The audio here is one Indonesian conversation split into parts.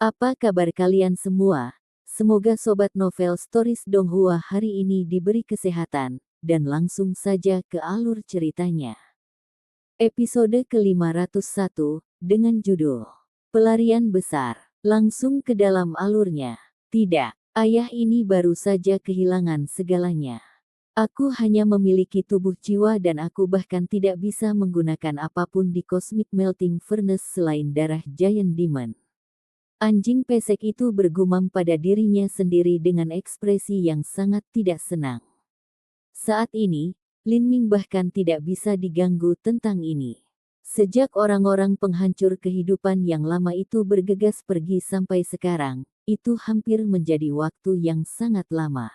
Apa kabar kalian semua? Semoga Sobat Novel Stories Donghua hari ini diberi kesehatan, dan langsung saja ke alur ceritanya. Episode ke-501, dengan judul Pelarian Besar. Langsung ke dalam alurnya. Tidak, ayah ini baru saja kehilangan segalanya. Aku hanya memiliki tubuh jiwa dan aku bahkan tidak bisa menggunakan apapun di Cosmic Melting Furnace selain darah Giant Demon. Anjing pesek itu bergumam pada dirinya sendiri dengan ekspresi yang sangat tidak senang. Saat ini, Lin Ming bahkan tidak bisa diganggu tentang ini. Sejak orang-orang penghancur kehidupan yang lama itu bergegas pergi sampai sekarang, itu hampir menjadi waktu yang sangat lama.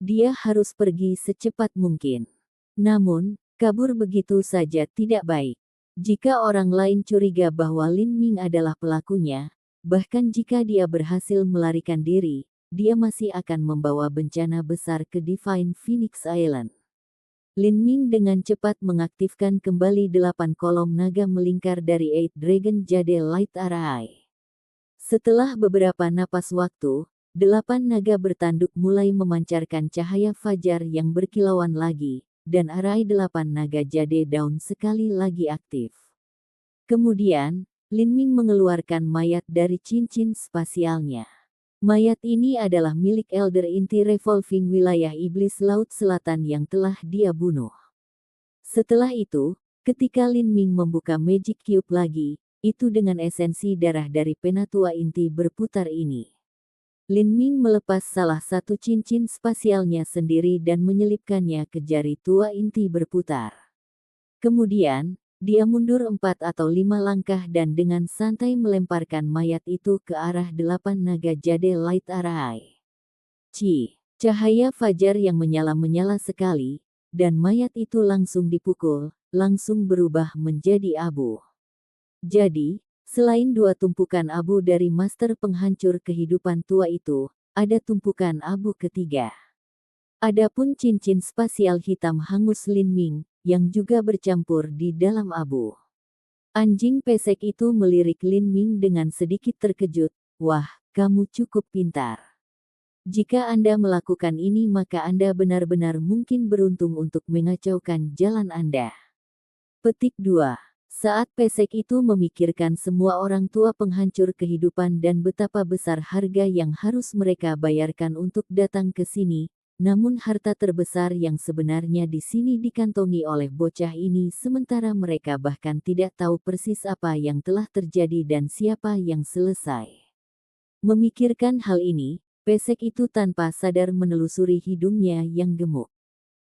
Dia harus pergi secepat mungkin. Namun, kabur begitu saja tidak baik. Jika orang lain curiga bahwa Lin Ming adalah pelakunya, bahkan jika dia berhasil melarikan diri, dia masih akan membawa bencana besar ke Divine Phoenix Island. Lin Ming dengan cepat mengaktifkan kembali 8 kolom naga melingkar dari Eight Dragon Jade Light Array. Setelah beberapa napas waktu, 8 naga bertanduk mulai memancarkan cahaya fajar yang berkilauan lagi, dan Array 8 naga Jade Dawn sekali lagi aktif. Kemudian, Lin Ming mengeluarkan mayat dari cincin spasialnya. Mayat ini adalah milik Elder Inti Revolving Wilayah Iblis Laut Selatan yang telah dia bunuh. Setelah itu, ketika Lin Ming membuka Magic Cube lagi, itu dengan esensi darah dari Penatua Inti berputar ini. Lin Ming melepas salah satu cincin spasialnya sendiri dan menyelipkannya ke jari tua Inti berputar. Kemudian, dia mundur 4 atau 5 langkah dan dengan santai melemparkan mayat itu ke arah 8 naga Jade Light Array. Cahaya fajar yang menyala-menyala sekali, dan mayat itu langsung dipukul, langsung berubah menjadi abu. Jadi, selain 2 tumpukan abu dari Master Penghancur Kehidupan tua itu, ada tumpukan abu ketiga. Adapun cincin spasial hitam hangus Lin Ming, yang juga bercampur di dalam abu. Anjing pesek itu melirik Lin Ming dengan sedikit terkejut, "Wah, kamu cukup pintar. Jika Anda melakukan ini maka Anda benar-benar mungkin beruntung untuk mengacaukan jalan Anda." Petik 2. Saat pesek itu memikirkan semua orang tua penghancur kehidupan dan betapa besar harga yang harus mereka bayarkan untuk datang ke sini, namun harta terbesar yang sebenarnya di sini dikantongi oleh bocah ini sementara mereka bahkan tidak tahu persis apa yang telah terjadi dan siapa yang selesai. Memikirkan hal ini, pesek itu tanpa sadar menelusuri hidungnya yang gemuk.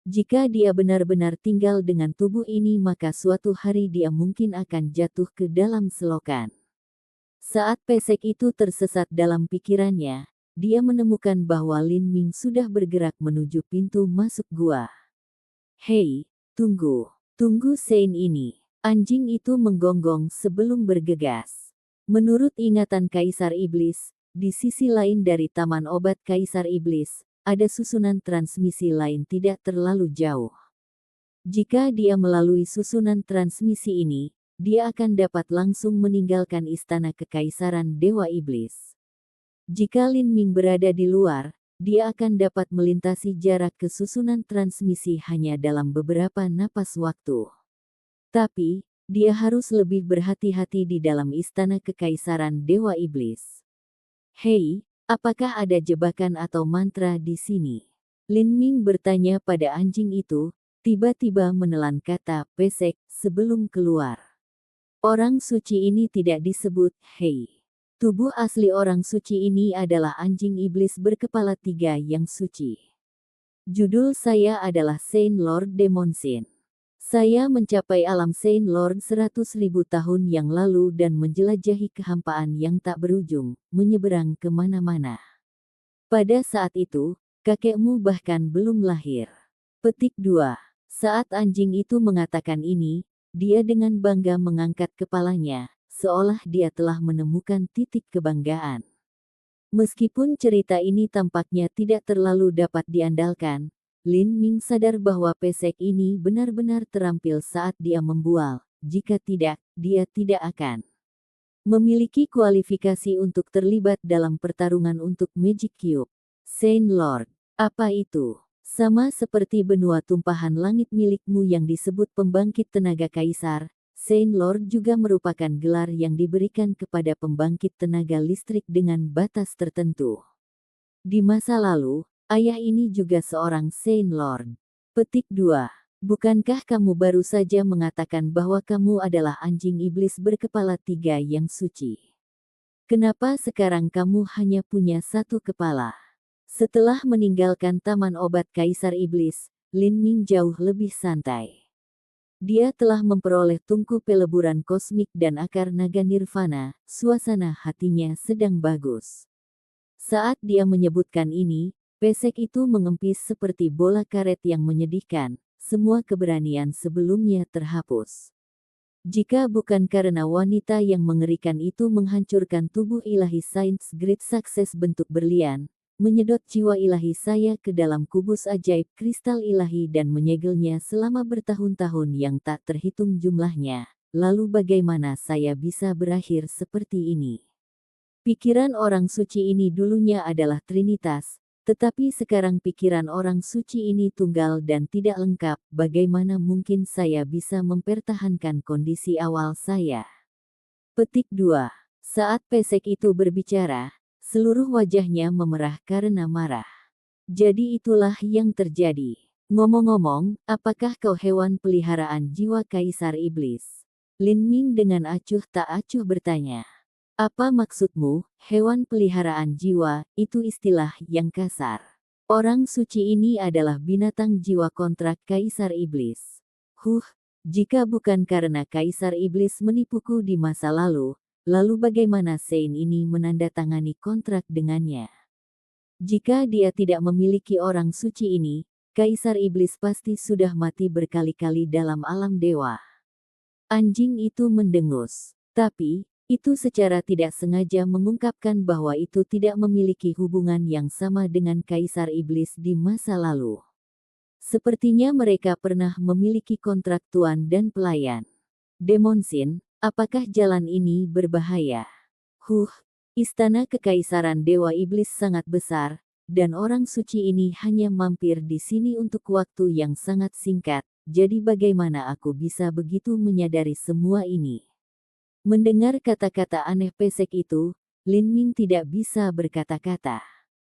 Jika dia benar-benar tinggal dengan tubuh ini maka suatu hari dia mungkin akan jatuh ke dalam selokan. Saat pesek itu tersesat dalam pikirannya, dia menemukan bahwa Lin Ming sudah bergerak menuju pintu masuk gua. "Hei, tunggu. Tunggu sein ini." Anjing itu menggonggong sebelum bergegas. Menurut ingatan Kaisar Iblis, di sisi lain dari Taman Obat Kaisar Iblis, ada susunan transmisi lain tidak terlalu jauh. Jika dia melalui susunan transmisi ini, dia akan dapat langsung meninggalkan istana kekaisaran Dewa Iblis. Jika Lin Ming berada di luar, dia akan dapat melintasi jarak ke susunan transmisi hanya dalam beberapa napas waktu. Tapi, dia harus lebih berhati-hati di dalam istana kekaisaran Dewa Iblis. "Hei, apakah ada jebakan atau mantra di sini?" Lin Ming bertanya pada anjing itu, tiba-tiba menelan kata pesek sebelum keluar. "Orang suci ini tidak disebut, hei. Tubuh asli orang suci ini adalah anjing iblis berkepala 3 yang suci. Judul saya adalah Saint Lord Demonsin. Saya mencapai alam Saint Lord 100.000 tahun yang lalu dan menjelajahi kehampaan yang tak berujung, menyeberang kemana-mana. Pada saat itu, kakekmu bahkan belum lahir." Petik 2. Saat anjing itu mengatakan ini, dia dengan bangga mengangkat kepalanya, seolah dia telah menemukan titik kebanggaan. Meskipun cerita ini tampaknya tidak terlalu dapat diandalkan, Lin Ming sadar bahwa pesek ini benar-benar terampil saat dia membual, jika tidak, dia tidak akan memiliki kualifikasi untuk terlibat dalam pertarungan untuk Magic Cube. Saint Lord, apa itu? Sama seperti benua tumpahan langit milikmu yang disebut pembangkit tenaga kaisar, Saint Lord juga merupakan gelar yang diberikan kepada pembangkit tenaga listrik dengan batas tertentu. Di masa lalu, ayah ini juga seorang Saint Lord. Petik 2. Bukankah kamu baru saja mengatakan bahwa kamu adalah anjing iblis berkepala 3 yang suci? Kenapa sekarang kamu hanya punya 1 kepala? Setelah meninggalkan Taman Obat Kaisar Iblis, Lin Ming jauh lebih santai. Dia telah memperoleh tungku peleburan kosmik dan akar naga nirvana, suasana hatinya sedang bagus. Saat dia menyebutkan ini, pesek itu mengempis seperti bola karet yang menyedihkan. Semua keberanian sebelumnya terhapus. Jika bukan karena wanita yang mengerikan itu menghancurkan tubuh ilahi Saints Great Success bentuk berlian, menyedot jiwa ilahi saya ke dalam kubus ajaib kristal ilahi dan menyegelnya selama bertahun-tahun yang tak terhitung jumlahnya, lalu bagaimana saya bisa berakhir seperti ini? Pikiran orang suci ini dulunya adalah Trinitas, tetapi sekarang pikiran orang suci ini tunggal dan tidak lengkap. Bagaimana mungkin saya bisa mempertahankan kondisi awal saya? Petik 2. Saat pesek itu berbicara, seluruh wajahnya memerah karena marah. Jadi itulah yang terjadi. Ngomong-ngomong, apakah kau hewan peliharaan jiwa Kaisar Iblis? Lin Ming dengan acuh tak acuh bertanya. Apa maksudmu, hewan peliharaan jiwa, itu istilah yang kasar. Orang suci ini adalah binatang jiwa kontrak Kaisar Iblis. Jika bukan karena Kaisar Iblis menipuku di masa lalu bagaimana Saint ini menandatangani kontrak dengannya? Jika dia tidak memiliki orang suci ini, Kaisar Iblis pasti sudah mati berkali-kali dalam alam dewa. Anjing itu mendengus. Tapi, itu secara tidak sengaja mengungkapkan bahwa itu tidak memiliki hubungan yang sama dengan Kaisar Iblis di masa lalu. Sepertinya mereka pernah memiliki kontrak tuan dan pelayan. Demonsin, apakah jalan ini berbahaya? Istana Kekaisaran Dewa Iblis sangat besar, dan orang suci ini hanya mampir di sini untuk waktu yang sangat singkat, jadi bagaimana aku bisa begitu menyadari semua ini? Mendengar kata-kata aneh pesek itu, Lin Ming tidak bisa berkata-kata.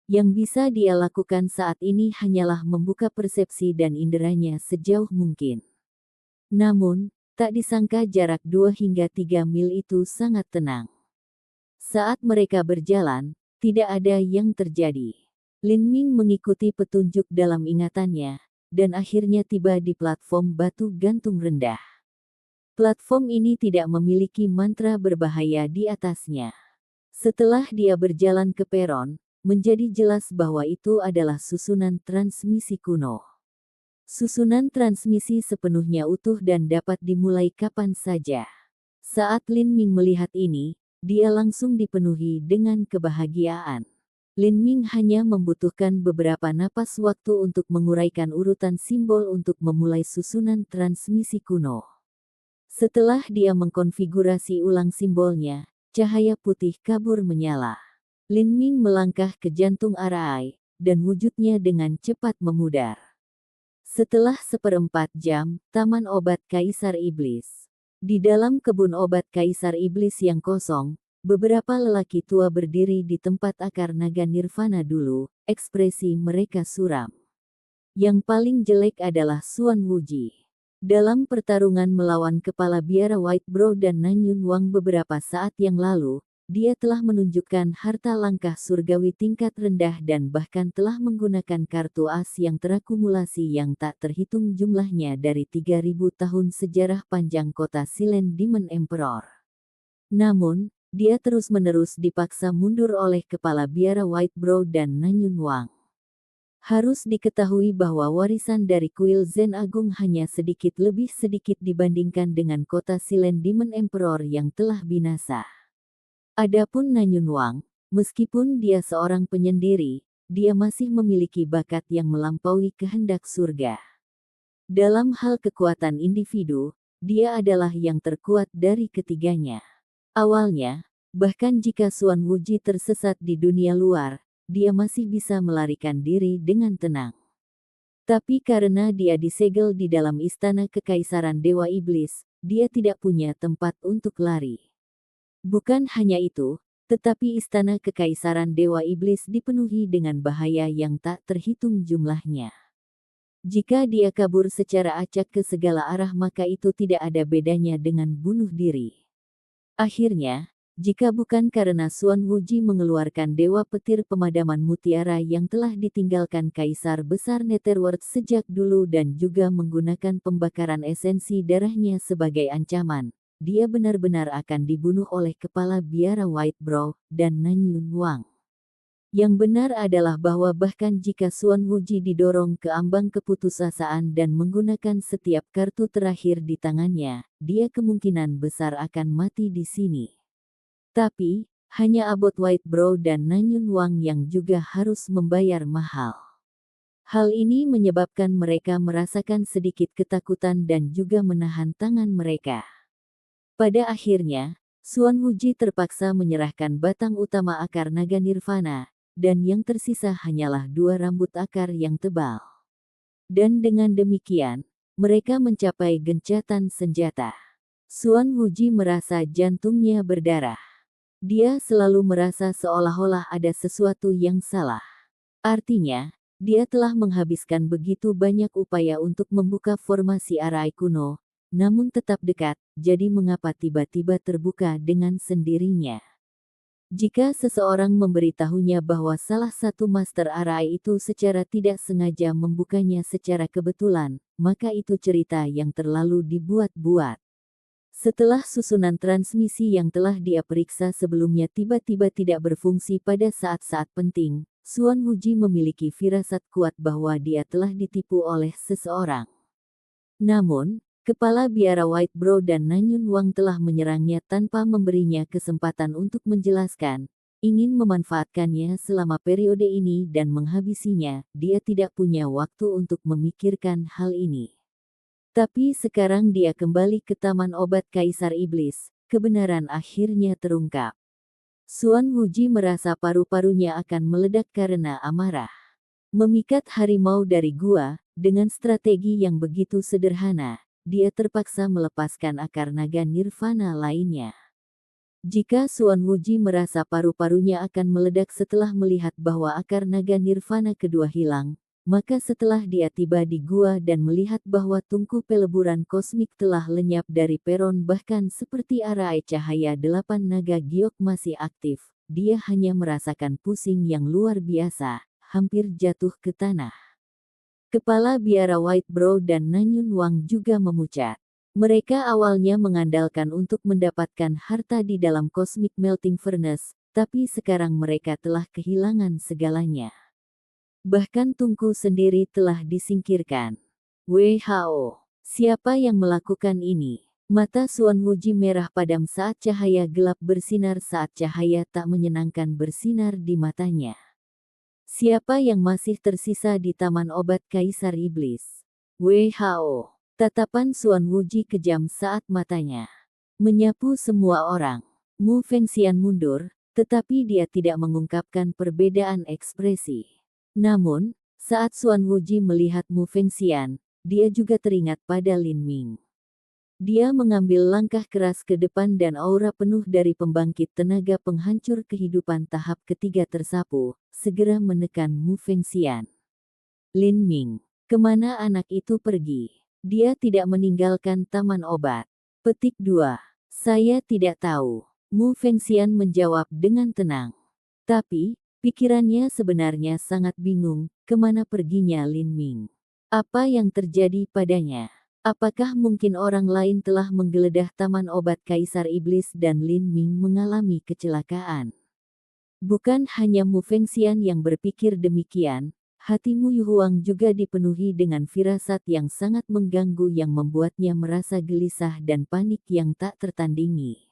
Yang bisa dia lakukan saat ini hanyalah membuka persepsi dan inderanya sejauh mungkin. Namun, tak disangka jarak 2 hingga 3 mil itu sangat tenang. Saat mereka berjalan, tidak ada yang terjadi. Lin Ming mengikuti petunjuk dalam ingatannya, dan akhirnya tiba di platform batu gantung rendah. Platform ini tidak memiliki mantra berbahaya di atasnya. Setelah dia berjalan ke peron, menjadi jelas bahwa itu adalah susunan transmisi kuno. Susunan transmisi sepenuhnya utuh dan dapat dimulai kapan saja. Saat Lin Ming melihat ini, dia langsung dipenuhi dengan kebahagiaan. Lin Ming hanya membutuhkan beberapa napas waktu untuk menguraikan urutan simbol untuk memulai susunan transmisi kuno. Setelah dia mengkonfigurasi ulang simbolnya, cahaya putih kabur menyala. Lin Ming melangkah ke jantung Arai, dan wujudnya dengan cepat memudar. Setelah 1/4 jam, Taman Obat Kaisar Iblis. Di dalam kebun obat Kaisar Iblis yang kosong, beberapa lelaki tua berdiri di tempat akar naga nirvana dulu, ekspresi mereka suram. Yang paling jelek adalah Xuan Wuji. Dalam pertarungan melawan kepala biara White Brow dan Nanyun Wang beberapa saat yang lalu, dia telah menunjukkan harta langkah surgawi tingkat rendah dan bahkan telah menggunakan kartu as yang terakumulasi yang tak terhitung jumlahnya dari 3000 tahun sejarah panjang kota Silent Demon Emperor. Namun, dia terus-menerus dipaksa mundur oleh kepala biara White Brow dan Nanyun Wang. Harus diketahui bahwa warisan dari kuil Zen Agung hanya sedikit lebih sedikit dibandingkan dengan kota Silent Demon Emperor yang telah binasa. Adapun Nanyun Wang, meskipun dia seorang penyendiri, dia masih memiliki bakat yang melampaui kehendak surga. Dalam hal kekuatan individu, dia adalah yang terkuat dari ketiganya. Awalnya, bahkan jika Xuan Wuji tersesat di dunia luar, dia masih bisa melarikan diri dengan tenang. Tapi karena dia disegel di dalam istana kekaisaran Dewa Iblis, dia tidak punya tempat untuk lari. Bukan hanya itu, tetapi istana kekaisaran Dewa Iblis dipenuhi dengan bahaya yang tak terhitung jumlahnya. Jika dia kabur secara acak ke segala arah maka itu tidak ada bedanya dengan bunuh diri. Akhirnya, jika bukan karena Xuan Wuji mengeluarkan Dewa Petir Pemadaman Mutiara yang telah ditinggalkan Kaisar Besar Netherworld sejak dulu dan juga menggunakan pembakaran esensi darahnya sebagai ancaman, dia benar-benar akan dibunuh oleh kepala biara White Brow dan Nanyun Wang. Yang benar adalah bahwa bahkan jika Xuan Wuji didorong ke ambang keputusasaan dan menggunakan setiap kartu terakhir di tangannya, dia kemungkinan besar akan mati di sini. Tapi, hanya Abbot White Brow dan Nanyun Wang yang juga harus membayar mahal. Hal ini menyebabkan mereka merasakan sedikit ketakutan dan juga menahan tangan mereka. Pada akhirnya, Xuan Wuji terpaksa menyerahkan batang utama akar naga nirvana, dan yang tersisa hanyalah 2 rambut akar yang tebal. Dan dengan demikian, mereka mencapai gencatan senjata. Xuan Wuji merasa jantungnya berdarah. Dia selalu merasa seolah-olah ada sesuatu yang salah. Artinya, dia telah menghabiskan begitu banyak upaya untuk membuka formasi arai kuno, namun tetap dekat, jadi mengapa tiba-tiba terbuka dengan sendirinya? Jika seseorang memberitahunya bahwa salah satu master arai itu secara tidak sengaja membukanya secara kebetulan, maka itu cerita yang terlalu dibuat-buat. Setelah susunan transmisi yang telah dia periksa sebelumnya tiba-tiba tidak berfungsi pada saat-saat penting, Xuan Wuji memiliki firasat kuat bahwa dia telah ditipu oleh seseorang. Namun, kepala biara White Brow dan Nanyun Wang telah menyerangnya tanpa memberinya kesempatan untuk menjelaskan, ingin memanfaatkannya selama periode ini dan menghabisinya, dia tidak punya waktu untuk memikirkan hal ini. Tapi sekarang dia kembali ke Taman Obat Kaisar Iblis, kebenaran akhirnya terungkap. Xuan Wuji merasa paru-parunya akan meledak karena amarah. Memikat harimau dari gua, dengan strategi yang begitu sederhana, dia terpaksa melepaskan akar naga nirvana lainnya. Jika Xuan Wuji merasa paru-parunya akan meledak setelah melihat bahwa akar naga nirvana kedua hilang, maka setelah dia tiba di gua dan melihat bahwa tungku peleburan kosmik telah lenyap dari peron bahkan seperti arai cahaya 8 naga giok masih aktif, dia hanya merasakan pusing yang luar biasa, hampir jatuh ke tanah. Kepala biara White Brow dan Nanyun Wang juga memucat. Mereka awalnya mengandalkan untuk mendapatkan harta di dalam Cosmic Melting Furnace, tapi sekarang mereka telah kehilangan segalanya. Bahkan Tungku sendiri telah disingkirkan. WHO, siapa yang melakukan ini? Mata Xuan Wuji merah padam saat cahaya gelap bersinar saat cahaya tak menyenangkan bersinar di matanya. Siapa yang masih tersisa di Taman Obat Kaisar Iblis? WHO. Tatapan Xuan Wuji kejam saat matanya menyapu semua orang. Mu Fengxian mundur, tetapi dia tidak mengungkapkan perbedaan ekspresi. Namun, saat Xuan Wuji melihat Mu Fengxian, dia juga teringat pada Lin Ming. Dia mengambil langkah keras ke depan dan aura penuh dari pembangkit tenaga penghancur kehidupan tahap ketiga tersapu, segera menekan Mu Fengxian. Lin Ming, kemana anak itu pergi? Dia tidak meninggalkan taman obat. Petik 2. Saya tidak tahu. Mu Fengxian menjawab dengan tenang. Tapi, pikirannya sebenarnya sangat bingung, kemana perginya Lin Ming. Apa yang terjadi padanya? Apakah mungkin orang lain telah menggeledah Taman Obat Kaisar Iblis dan Lin Ming mengalami kecelakaan? Bukan hanya Mu Fengxian yang berpikir demikian, hati Mu Yuhuang juga dipenuhi dengan firasat yang sangat mengganggu yang membuatnya merasa gelisah dan panik yang tak tertandingi.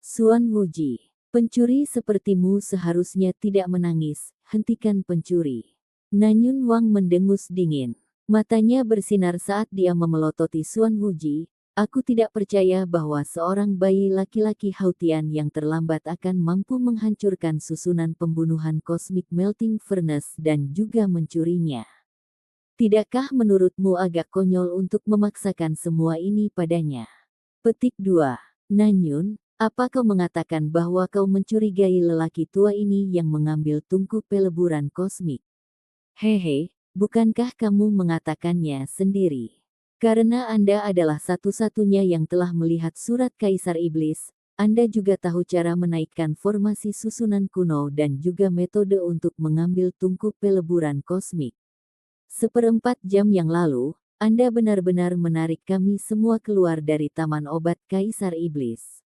Xuan Wuji, pencuri sepertimu seharusnya tidak menangis, hentikan pencuri. Nanyun Wang mendengus dingin. Matanya bersinar saat dia memelototi Xuan Wuji, Aku tidak percaya bahwa seorang bayi laki-laki Hautian yang terlambat akan mampu menghancurkan susunan pembunuhan Cosmic Melting Furnace dan juga mencurinya. Tidakkah menurutmu agak konyol untuk memaksakan semua ini padanya? Petik 2. Nanyun, apa kau mengatakan bahwa kau mencurigai lelaki tua ini yang mengambil tungku peleburan kosmik? Hehe, bukankah kamu mengatakannya sendiri? Karena Anda adalah satu-satunya yang telah melihat surat Kaisar Iblis, Anda juga tahu cara menaikkan formasi susunan kuno dan juga metode untuk mengambil tungku peleburan kosmik. 1/4 jam yang lalu, Anda benar-benar menarik kami semua keluar dari Taman Obat Kaisar Iblis.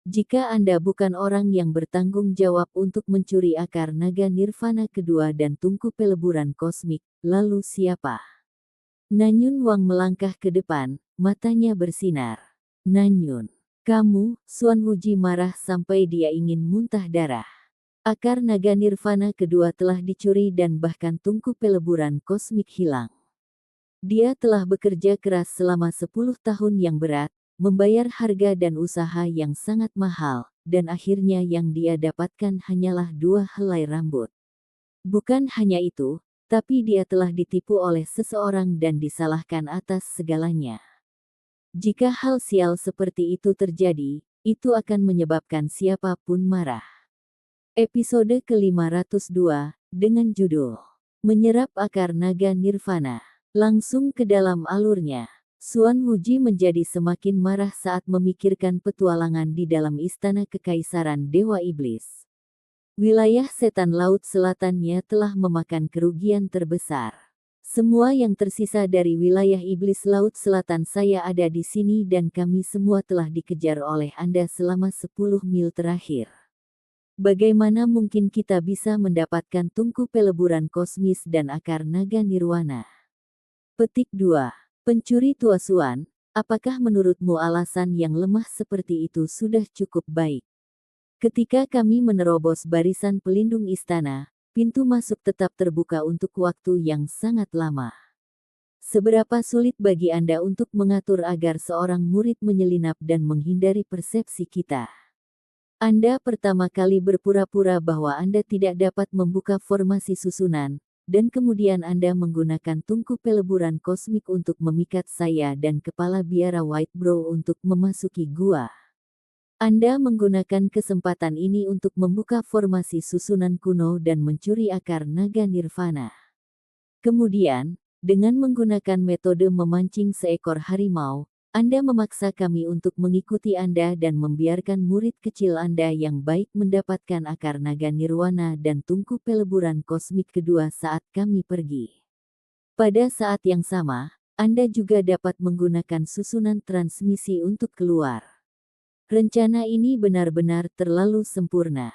Jika Anda bukan orang yang bertanggung jawab untuk mencuri akar naga nirvana kedua dan tungku peleburan kosmik, lalu siapa? Nanyun Wang melangkah ke depan, matanya bersinar. Nanyun, kamu, Suan Wuji marah sampai dia ingin muntah darah. Akar naga nirvana kedua telah dicuri dan bahkan tungku peleburan kosmik hilang. Dia telah bekerja keras selama 10 tahun yang berat, membayar harga dan usaha yang sangat mahal, dan akhirnya yang dia dapatkan hanyalah 2 helai rambut. Bukan hanya itu, tapi dia telah ditipu oleh seseorang dan disalahkan atas segalanya. Jika hal sial seperti itu terjadi, itu akan menyebabkan siapapun marah. Episode ke-502, dengan judul Menyerap Akar Naga Nirvana. Langsung ke dalam alurnya. Suan Wuji menjadi semakin marah saat memikirkan petualangan di dalam istana kekaisaran Dewa Iblis. Wilayah setan laut selatannya telah memakan kerugian terbesar. Semua yang tersisa dari wilayah iblis laut selatan saya ada di sini dan kami semua telah dikejar oleh Anda selama 10 mil terakhir. Bagaimana mungkin kita bisa mendapatkan tungku peleburan kosmis dan akar naga nirwana? Petik 2. Pencuri tua Suan, apakah menurutmu alasan yang lemah seperti itu sudah cukup baik? Ketika kami menerobos barisan pelindung istana, pintu masuk tetap terbuka untuk waktu yang sangat lama. Seberapa sulit bagi Anda untuk mengatur agar seorang murid menyelinap dan menghindari persepsi kita? Anda pertama kali berpura-pura bahwa Anda tidak dapat membuka formasi susunan, dan kemudian Anda menggunakan tungku peleburan kosmik untuk memikat saya dan kepala biara White Brow untuk memasuki gua. Anda menggunakan kesempatan ini untuk membuka formasi susunan kuno dan mencuri akar naga nirvana. Kemudian, dengan menggunakan metode memancing seekor harimau, Anda memaksa kami untuk mengikuti Anda dan membiarkan murid kecil Anda yang baik mendapatkan akar naga nirwana dan tungku peleburan kosmik kedua saat kami pergi. Pada saat yang sama, Anda juga dapat menggunakan susunan transmisi untuk keluar. Rencana ini benar-benar terlalu sempurna.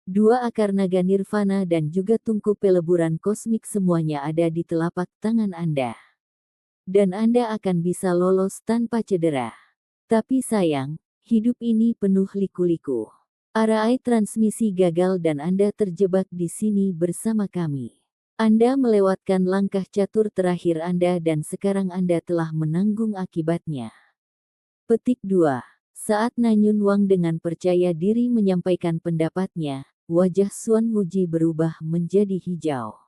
2 akar naga nirvana dan juga tungku peleburan kosmik semuanya ada di telapak tangan Anda. Dan Anda akan bisa lolos tanpa cedera. Tapi sayang, hidup ini penuh liku-liku. Arai transmisi gagal dan Anda terjebak di sini bersama kami. Anda melewatkan langkah catur terakhir Anda dan sekarang Anda telah menanggung akibatnya. Petik 2. Saat Nanyun Wang dengan percaya diri menyampaikan pendapatnya, wajah Suan Wuji berubah menjadi hijau.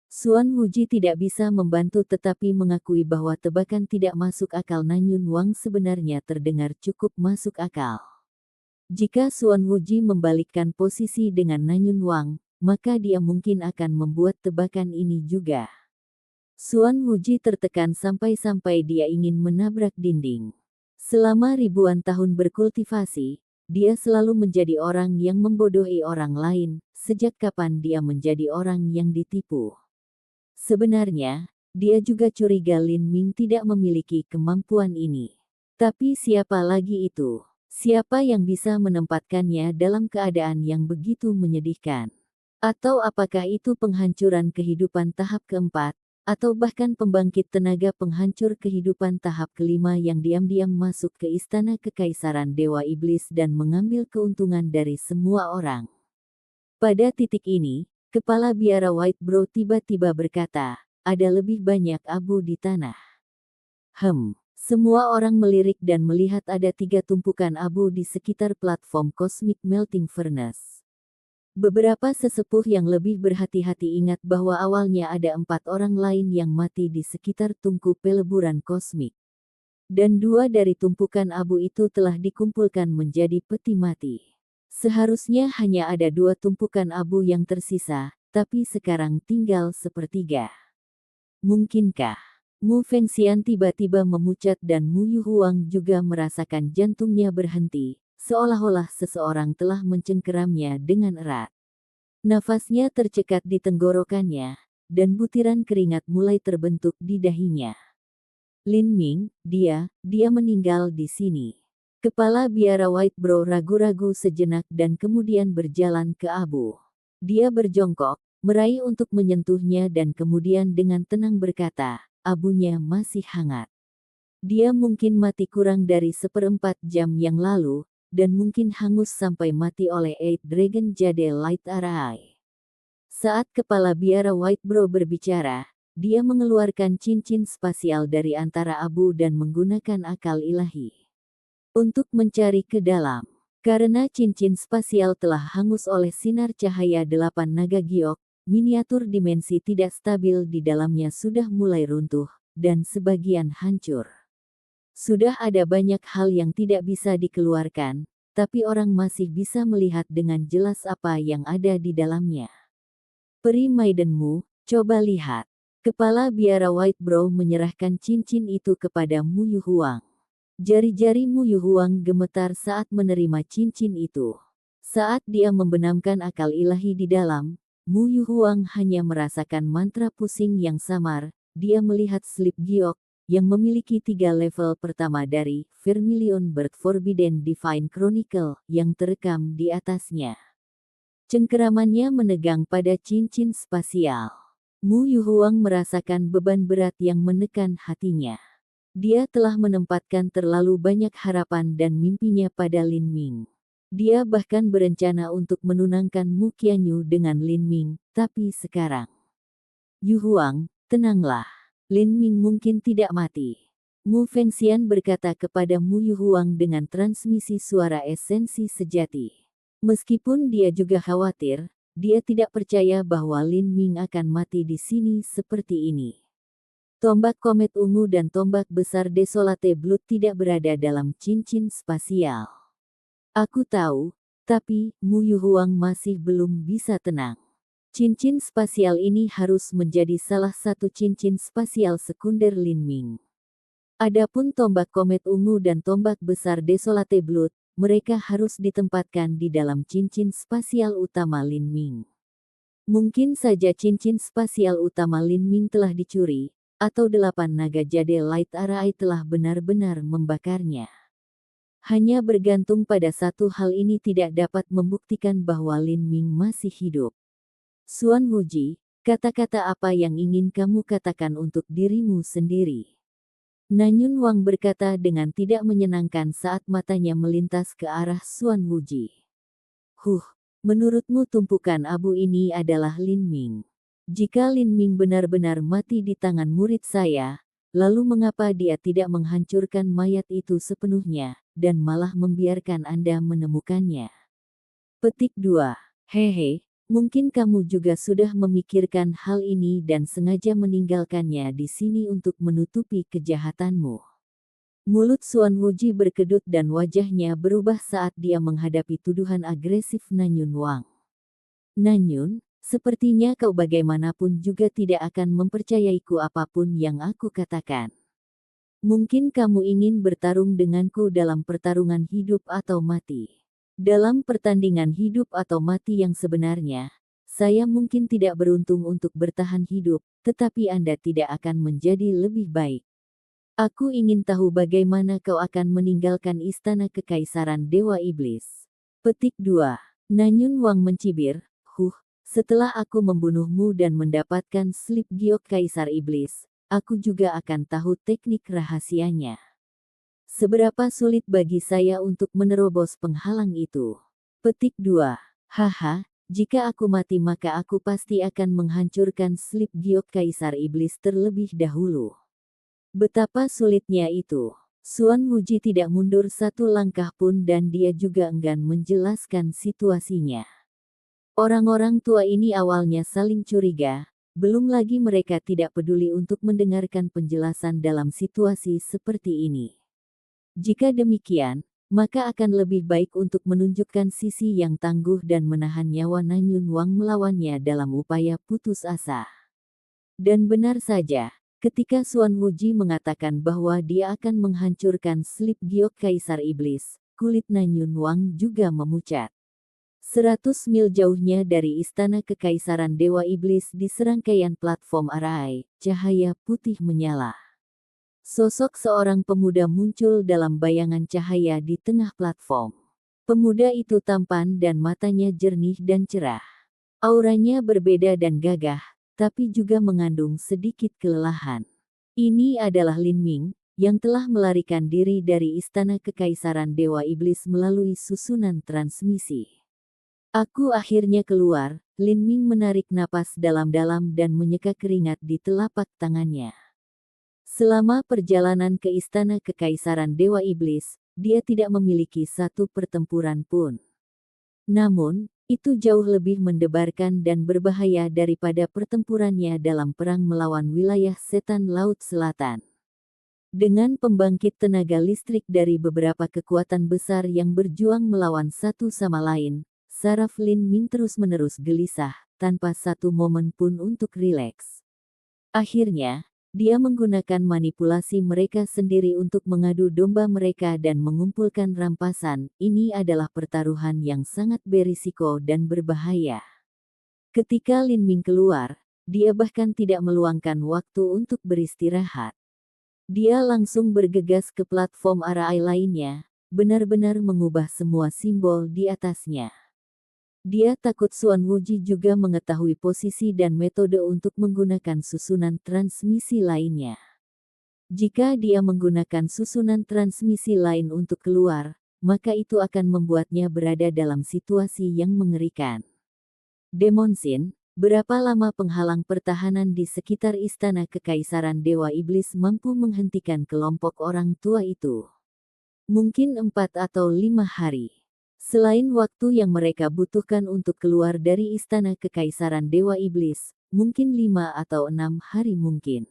Suan Wuji tidak bisa membantu tetapi mengakui bahwa tebakan tidak masuk akal Nanyun Wang sebenarnya terdengar cukup masuk akal. Jika Suan Wuji membalikkan posisi dengan Nanyun Wang, maka dia mungkin akan membuat tebakan ini juga. Suan Wuji tertekan sampai-sampai dia ingin menabrak dinding. Selama ribuan tahun berkultivasi, dia selalu menjadi orang yang membodohi orang lain, sejak kapan dia menjadi orang yang ditipu. Sebenarnya, dia juga curiga Lin Ming tidak memiliki kemampuan ini. Tapi siapa lagi itu? Siapa yang bisa menempatkannya dalam keadaan yang begitu menyedihkan? Atau apakah itu penghancuran kehidupan tahap keempat, atau bahkan pembangkit tenaga penghancur kehidupan tahap kelima yang diam-diam masuk ke istana kekaisaran Dewa Iblis dan mengambil keuntungan dari semua orang? Pada titik ini, kepala biara White Brow tiba-tiba berkata, ada lebih banyak abu di tanah. Semua orang melirik dan melihat ada 3 tumpukan abu di sekitar platform Cosmic Melting Furnace. Beberapa sesepuh yang lebih berhati-hati ingat bahwa awalnya ada 4 orang lain yang mati di sekitar tungku peleburan kosmik. Dan 2 dari tumpukan abu itu telah dikumpulkan menjadi peti mati. Seharusnya hanya ada 2 tumpukan abu yang tersisa, tapi sekarang tinggal sepertiga. Mungkinkah? Mu Fengxian tiba-tiba memucat dan Mu Yuhuang juga merasakan jantungnya berhenti, seolah-olah seseorang telah mencengkeramnya dengan erat. Nafasnya tercekat di tenggorokannya, dan butiran keringat mulai terbentuk di dahinya. Lin Ming, dia meninggal di sini. Kepala biara White Bro ragu-ragu sejenak dan kemudian berjalan ke abu. Dia berjongkok, meraih untuk menyentuhnya dan kemudian dengan tenang berkata, abunya masih hangat. Dia mungkin mati kurang dari 1/4 jam yang lalu, dan mungkin hangus sampai mati oleh Eight Dragon Jade Light Arai. Saat kepala biara White Bro berbicara, dia mengeluarkan cincin spasial dari antara abu dan menggunakan akal ilahi untuk mencari ke dalam. Karena cincin spasial telah hangus oleh sinar cahaya 8 naga giok, miniatur dimensi tidak stabil di dalamnya sudah mulai runtuh, dan sebagian hancur. Sudah ada banyak hal yang tidak bisa dikeluarkan, tapi orang masih bisa melihat dengan jelas apa yang ada di dalamnya. Peri Maidenmu, coba lihat. Kepala biara White Bro menyerahkan cincin itu kepada Mu Yuhuang. Jari-jari Mu Yuhuang gemetar saat menerima cincin itu. Saat dia membenamkan akal ilahi di dalam, Mu Yuhuang hanya merasakan mantra pusing yang samar. Dia melihat slip giok, yang memiliki 3 level pertama dari Vermilion Bird Forbidden Divine Chronicle yang terekam di atasnya. Cengkeramannya menegang pada cincin spasial. Mu Yuhuang merasakan beban berat yang menekan hatinya. Dia telah menempatkan terlalu banyak harapan dan mimpinya pada Lin Ming. Dia bahkan berencana untuk menunangkan Mu Qianyu dengan Lin Ming, tapi sekarang. Yuhuang, tenanglah. Lin Ming mungkin tidak mati. Mu Fengxian berkata kepada Mu Yuhuang dengan transmisi suara esensi sejati. Meskipun dia juga khawatir, dia tidak percaya bahwa Lin Ming akan mati di sini seperti ini. Tombak komet ungu dan tombak besar Desolate Blood tidak berada dalam cincin spasial. Aku tahu, tapi Mu Yuhuang masih belum bisa tenang. Cincin spasial ini harus menjadi salah satu cincin spasial sekunder Lin Ming. Adapun tombak komet ungu dan tombak besar Desolate Blood, mereka harus ditempatkan di dalam cincin spasial utama Lin Ming. Mungkin saja cincin spasial utama Lin Ming telah dicuri, atau 8 naga jade Light Arai telah benar-benar membakarnya. Hanya bergantung pada satu hal ini tidak dapat membuktikan bahwa Lin Ming masih hidup. Xuan Wuji, kata-kata apa yang ingin kamu katakan untuk dirimu sendiri? Nanyun Wang berkata dengan tidak menyenangkan saat matanya melintas ke arah Xuan Wuji. Menurutmu tumpukan abu ini adalah Lin Ming? Jika Lin Ming benar-benar mati di tangan murid saya, lalu mengapa dia tidak menghancurkan mayat itu sepenuhnya, dan malah membiarkan Anda menemukannya? Petik 2. Hehe. Mungkin kamu juga sudah memikirkan hal ini dan sengaja meninggalkannya di sini untuk menutupi kejahatanmu. Mulut Xuan Wuji berkedut dan wajahnya berubah saat dia menghadapi tuduhan agresif Nanyun Wang. Nanyun, sepertinya kau bagaimanapun juga tidak akan mempercayaiku apapun yang aku katakan. Mungkin kamu ingin bertarung denganku dalam pertarungan hidup atau mati. Dalam pertandingan hidup atau mati yang sebenarnya, saya mungkin tidak beruntung untuk bertahan hidup, tetapi Anda tidak akan menjadi lebih baik. Aku ingin tahu bagaimana kau akan meninggalkan istana kekaisaran Dewa Iblis. Petik 2. Nanyun Wang mencibir, setelah aku membunuhmu dan mendapatkan slip giok Kaisar Iblis, aku juga akan tahu teknik rahasianya. Seberapa sulit bagi saya untuk menerobos penghalang itu? Petik 2. Haha, jika aku mati maka aku pasti akan menghancurkan slip giok Kaisar Iblis terlebih dahulu. Betapa sulitnya itu. Suan Wuji tidak mundur satu langkah pun dan dia juga enggan menjelaskan situasinya. Orang-orang tua ini awalnya saling curiga, belum lagi mereka tidak peduli untuk mendengarkan penjelasan dalam situasi seperti ini. Jika demikian, maka akan lebih baik untuk menunjukkan sisi yang tangguh dan menahan nyawa Nanyun Wang melawannya dalam upaya putus asa. Dan benar saja, ketika Suan Wuji mengatakan bahwa dia akan menghancurkan Slip Giok Kaisar Iblis, kulit Nanyun Wang juga memucat. 100 mil jauhnya dari istana kekaisaran Dewa Iblis di serangkaian platform Arai, cahaya putih menyala. Sosok seorang pemuda muncul dalam bayangan cahaya di tengah platform. Pemuda itu tampan dan matanya jernih dan cerah. Auranya berbeda dan gagah, tapi juga mengandung sedikit kelelahan. Ini adalah Lin Ming, yang telah melarikan diri dari istana kekaisaran Dewa Iblis melalui susunan transmisi. Aku akhirnya keluar, Lin Ming menarik napas dalam-dalam dan menyeka keringat di telapak tangannya. Selama perjalanan ke istana kekaisaran Dewa Iblis, dia tidak memiliki satu pertempuran pun. Namun, itu jauh lebih mendebarkan dan berbahaya daripada pertempurannya dalam perang melawan wilayah setan Laut Selatan. Dengan pembangkit tenaga listrik dari beberapa kekuatan besar yang berjuang melawan satu sama lain, saraf Lin Ming terus-menerus gelisah, tanpa satu momen pun untuk rileks. Akhirnya, dia menggunakan manipulasi mereka sendiri untuk mengadu domba mereka dan mengumpulkan rampasan. Ini adalah pertaruhan yang sangat berisiko dan berbahaya. Ketika Lin Ming keluar, dia bahkan tidak meluangkan waktu untuk beristirahat. Dia langsung bergegas ke platform Arai lainnya, benar-benar mengubah semua simbol di atasnya. Dia takut Suan Wuji juga mengetahui posisi dan metode untuk menggunakan susunan transmisi lainnya. Jika dia menggunakan susunan transmisi lain untuk keluar, maka itu akan membuatnya berada dalam situasi yang mengerikan. Demon Sin, berapa lama penghalang pertahanan di sekitar istana kekaisaran Dewa Iblis mampu menghentikan kelompok orang tua itu? Mungkin 4 atau 5 hari. Selain waktu yang mereka butuhkan untuk keluar dari istana kekaisaran Dewa Iblis, mungkin 5 atau 6 hari mungkin.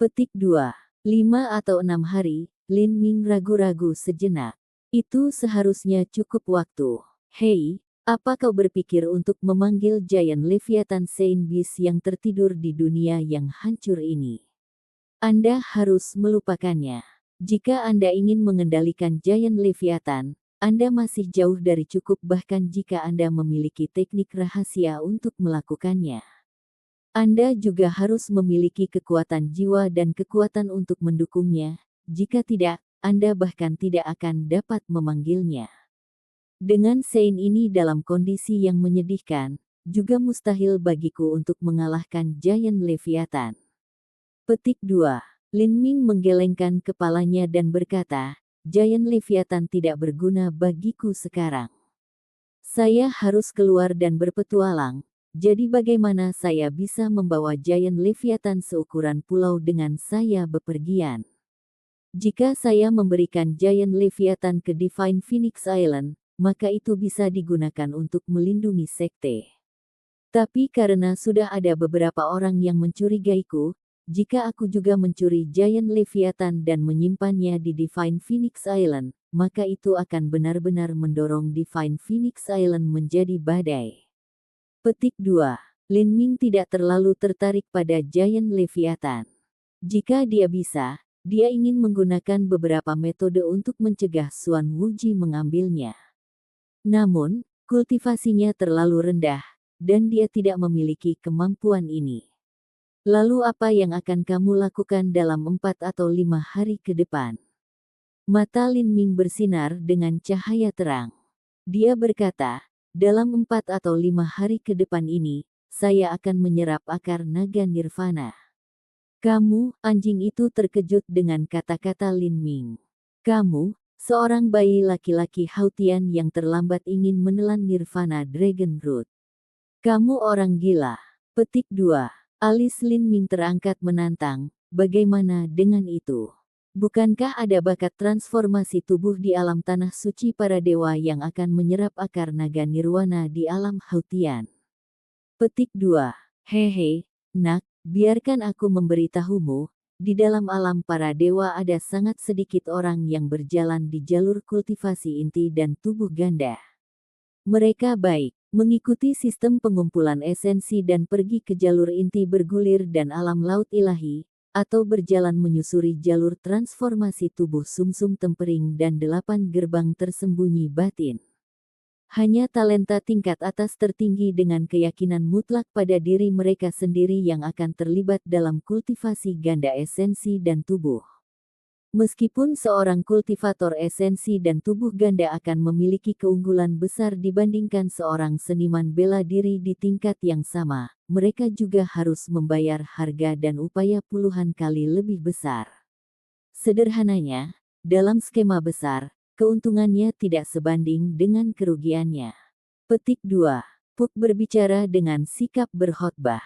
Petik 2. 5 atau 6 hari, Lin Ming ragu-ragu sejenak. Itu seharusnya cukup waktu. Hei, apa kau berpikir untuk memanggil Giant Leviathan Saint Beast yang tertidur di dunia yang hancur ini? Anda harus melupakannya. Jika Anda ingin mengendalikan Giant Leviathan, Anda masih jauh dari cukup bahkan jika Anda memiliki teknik rahasia untuk melakukannya. Anda juga harus memiliki kekuatan jiwa dan kekuatan untuk mendukungnya. Jika tidak, Anda bahkan tidak akan dapat memanggilnya. Dengan Saint ini dalam kondisi yang menyedihkan, juga mustahil bagiku untuk mengalahkan Giant Leviathan. Petik 2. Lin Ming menggelengkan kepalanya dan berkata, Giant Leviathan tidak berguna bagiku sekarang. Saya harus keluar dan berpetualang, jadi bagaimana saya bisa membawa Giant Leviathan seukuran pulau dengan saya bepergian? Jika saya memberikan Giant Leviathan ke Divine Phoenix Island, maka itu bisa digunakan untuk melindungi sekte. Tapi karena sudah ada beberapa orang yang mencurigaiku, jika aku juga mencuri Giant Leviathan dan menyimpannya di Divine Phoenix Island, maka itu akan benar-benar mendorong Divine Phoenix Island menjadi badai. Petik 2. Lin Ming tidak terlalu tertarik pada Giant Leviathan. Jika dia bisa, dia ingin menggunakan beberapa metode untuk mencegah Suan Wuji mengambilnya. Namun, kultivasinya terlalu rendah, dan dia tidak memiliki kemampuan ini. Lalu apa yang akan kamu lakukan dalam 4 atau 5 hari ke depan? Mata Lin Ming bersinar dengan cahaya terang. Dia berkata, dalam 4 atau 5 hari ke depan ini, saya akan menyerap akar naga nirvana. Kamu, anjing itu terkejut dengan kata-kata Lin Ming. Kamu, seorang bayi laki-laki Hautian yang terlambat ingin menelan nirvana Dragon Root. Kamu orang gila. Petik 2. Alis Lin Ming terangkat menantang, bagaimana dengan itu? Bukankah ada bakat transformasi tubuh di alam tanah suci para dewa yang akan menyerap akar naga nirwana di alam Hautian? Petik 2. Hehe, nak, biarkan aku memberitahumu, di dalam alam para dewa ada sangat sedikit orang yang berjalan di jalur kultivasi inti dan tubuh ganda. Mereka baik mengikuti sistem pengumpulan esensi dan pergi ke jalur inti bergulir dan alam laut ilahi, atau berjalan menyusuri jalur transformasi tubuh sumsum tempering dan 8 gerbang tersembunyi batin. Hanya talenta tingkat atas tertinggi dengan keyakinan mutlak pada diri mereka sendiri yang akan terlibat dalam kultivasi ganda esensi dan tubuh. Meskipun seorang kultivator esensi dan tubuh ganda akan memiliki keunggulan besar dibandingkan seorang seniman bela diri di tingkat yang sama, mereka juga harus membayar harga dan upaya puluhan kali lebih besar. Sederhananya, dalam skema besar, keuntungannya tidak sebanding dengan kerugiannya. Petik 2. Puck berbicara dengan sikap berkhotbah.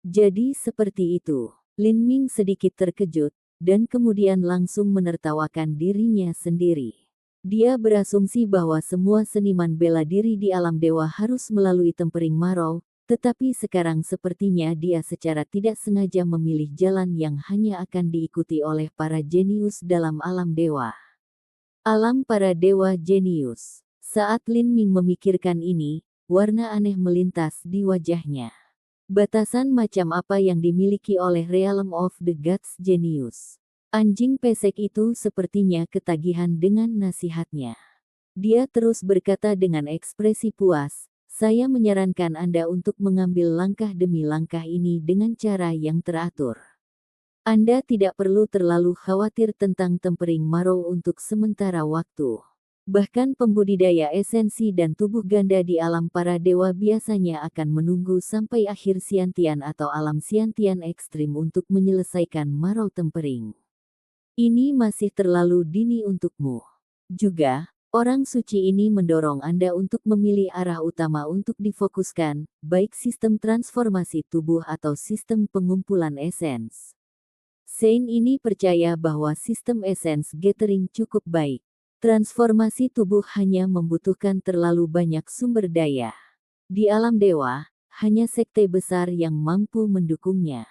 Jadi seperti itu. Lin Ming sedikit terkejut, dan kemudian langsung menertawakan dirinya sendiri. Dia berasumsi bahwa semua seniman bela diri di alam dewa harus melalui tempering marau, tetapi sekarang sepertinya dia secara tidak sengaja memilih jalan yang hanya akan diikuti oleh para jenius dalam alam dewa. Alam para dewa jenius. Saat Lin Ming memikirkan ini, warna aneh melintas di wajahnya. Batasan macam apa yang dimiliki oleh Realm of the Gods Genius? Anjing pesek itu sepertinya ketagihan dengan nasihatnya. Dia terus berkata dengan ekspresi puas, "Saya menyarankan Anda untuk mengambil langkah demi langkah ini dengan cara yang teratur. Anda tidak perlu terlalu khawatir tentang tempering marau untuk sementara waktu. Bahkan pembudidaya esensi dan tubuh ganda di alam para dewa biasanya akan menunggu sampai akhir Siantian atau alam Siantian ekstrim untuk menyelesaikan marau tempering. Ini masih terlalu dini untukmu. Juga, orang suci ini mendorong Anda untuk memilih arah utama untuk difokuskan, baik sistem transformasi tubuh atau sistem pengumpulan esens. Saint ini percaya bahwa sistem esens gathering cukup baik. Transformasi tubuh hanya membutuhkan terlalu banyak sumber daya. Di alam dewa, hanya sekte besar yang mampu mendukungnya.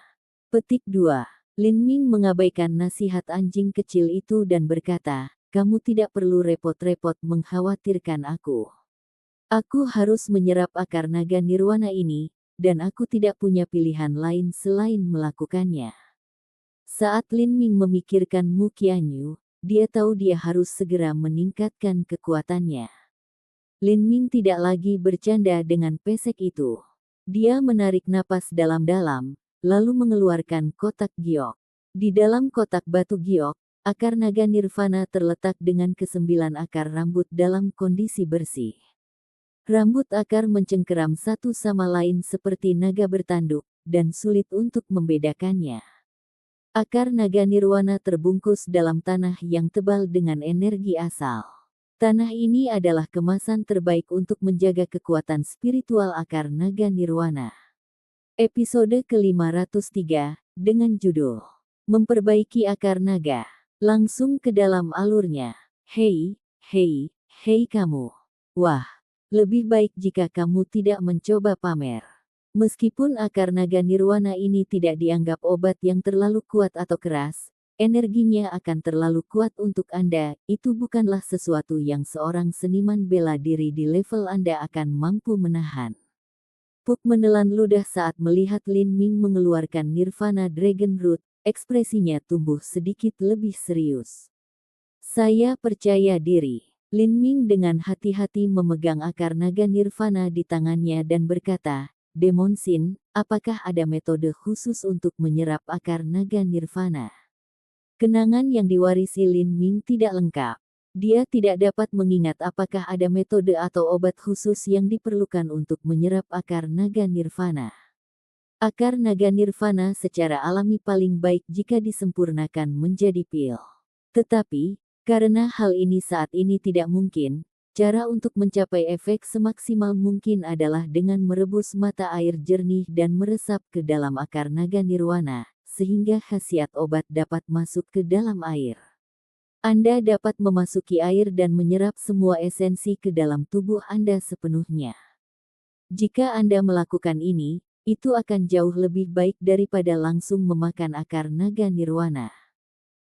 Petik 2. Lin Ming mengabaikan nasihat anjing kecil itu dan berkata, "Kamu tidak perlu repot-repot mengkhawatirkan aku. Aku harus menyerap akar naga nirwana ini, dan aku tidak punya pilihan lain selain melakukannya." Saat Lin Ming memikirkan Mu Qianyu, dia tahu dia harus segera meningkatkan kekuatannya. Lin Ming tidak lagi bercanda dengan pesek itu. Dia menarik napas dalam-dalam, lalu mengeluarkan kotak giok. Di dalam kotak batu giok, akar naga nirvana terletak dengan ke-9 akar rambut dalam kondisi bersih. Rambut akar mencengkeram satu sama lain seperti naga bertanduk, dan sulit untuk membedakannya. Akar naga nirwana terbungkus dalam tanah yang tebal dengan energi asal. Tanah ini adalah kemasan terbaik untuk menjaga kekuatan spiritual akar naga nirwana. Episode ke-503, dengan judul Memperbaiki Akar Naga. Langsung ke dalam alurnya. Hei kamu. Wah, lebih baik jika kamu tidak mencoba pamer. Meskipun akar naga nirwana ini tidak dianggap obat yang terlalu kuat atau keras, energinya akan terlalu kuat untuk Anda, itu bukanlah sesuatu yang seorang seniman bela diri di level Anda akan mampu menahan. Puck menelan ludah saat melihat Lin Ming mengeluarkan Nirvana Dragon Root, ekspresinya tumbuh sedikit lebih serius. "Saya percaya diri." Lin Ming dengan hati-hati memegang akar naga nirvana di tangannya dan berkata, "Demon Sin, apakah ada metode khusus untuk menyerap akar naga nirvana?" Kenangan yang diwarisi Lin Ming tidak lengkap. Dia tidak dapat mengingat apakah ada metode atau obat khusus yang diperlukan untuk menyerap akar naga nirvana. Akar naga nirvana secara alami paling baik jika disempurnakan menjadi pil. Tetapi, karena hal ini saat ini tidak mungkin, cara untuk mencapai efek semaksimal mungkin adalah dengan merebus mata air jernih dan meresap ke dalam akar naga nirwana, sehingga khasiat obat dapat masuk ke dalam air. Anda dapat memasuki air dan menyerap semua esensi ke dalam tubuh Anda sepenuhnya. Jika Anda melakukan ini, itu akan jauh lebih baik daripada langsung memakan akar naga nirwana.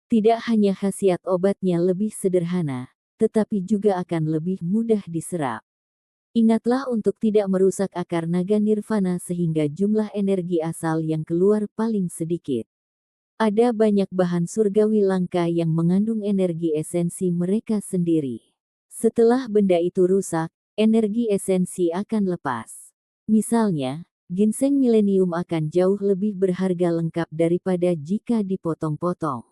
Tidak hanya khasiat obatnya lebih sederhana, tetapi juga akan lebih mudah diserap. Ingatlah untuk tidak merusak akar naga nirvana sehingga jumlah energi asal yang keluar paling sedikit. Ada banyak bahan surgawi langka yang mengandung energi esensi mereka sendiri. Setelah benda itu rusak, energi esensi akan lepas. Misalnya, ginseng milenium akan jauh lebih berharga lengkap daripada jika dipotong-potong.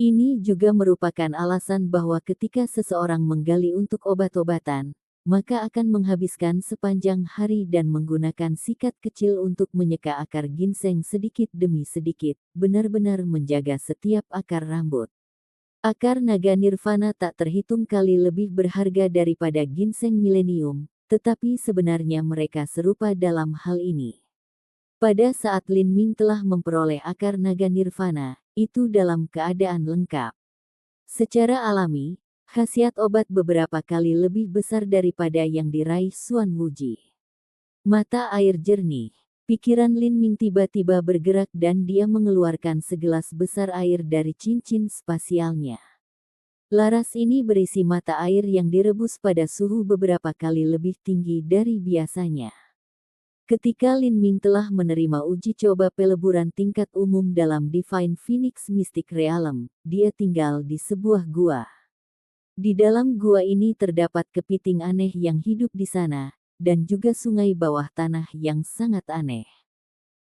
Ini juga merupakan alasan bahwa ketika seseorang menggali untuk obat-obatan, maka akan menghabiskan sepanjang hari dan menggunakan sikat kecil untuk menyeka akar ginseng sedikit demi sedikit, benar-benar menjaga setiap akar rambut. Akar naga nirvana tak terhitung kali lebih berharga daripada ginseng milenium, tetapi sebenarnya mereka serupa dalam hal ini. Pada saat Lin Ming telah memperoleh akar naga nirvana, itu dalam keadaan lengkap. Secara alami, khasiat obat beberapa kali lebih besar daripada yang diraih Xuan Wuji. Mata air jernih. Pikiran Lin Ming tiba-tiba bergerak dan dia mengeluarkan segelas besar air dari cincin spasialnya. Laras ini berisi mata air yang direbus pada suhu beberapa kali lebih tinggi dari biasanya. Ketika Lin Ming telah menerima uji coba peleburan tingkat umum dalam Divine Phoenix Mystic Realm, dia tinggal di sebuah gua. Di dalam gua ini terdapat kepiting aneh yang hidup di sana, dan juga sungai bawah tanah yang sangat aneh.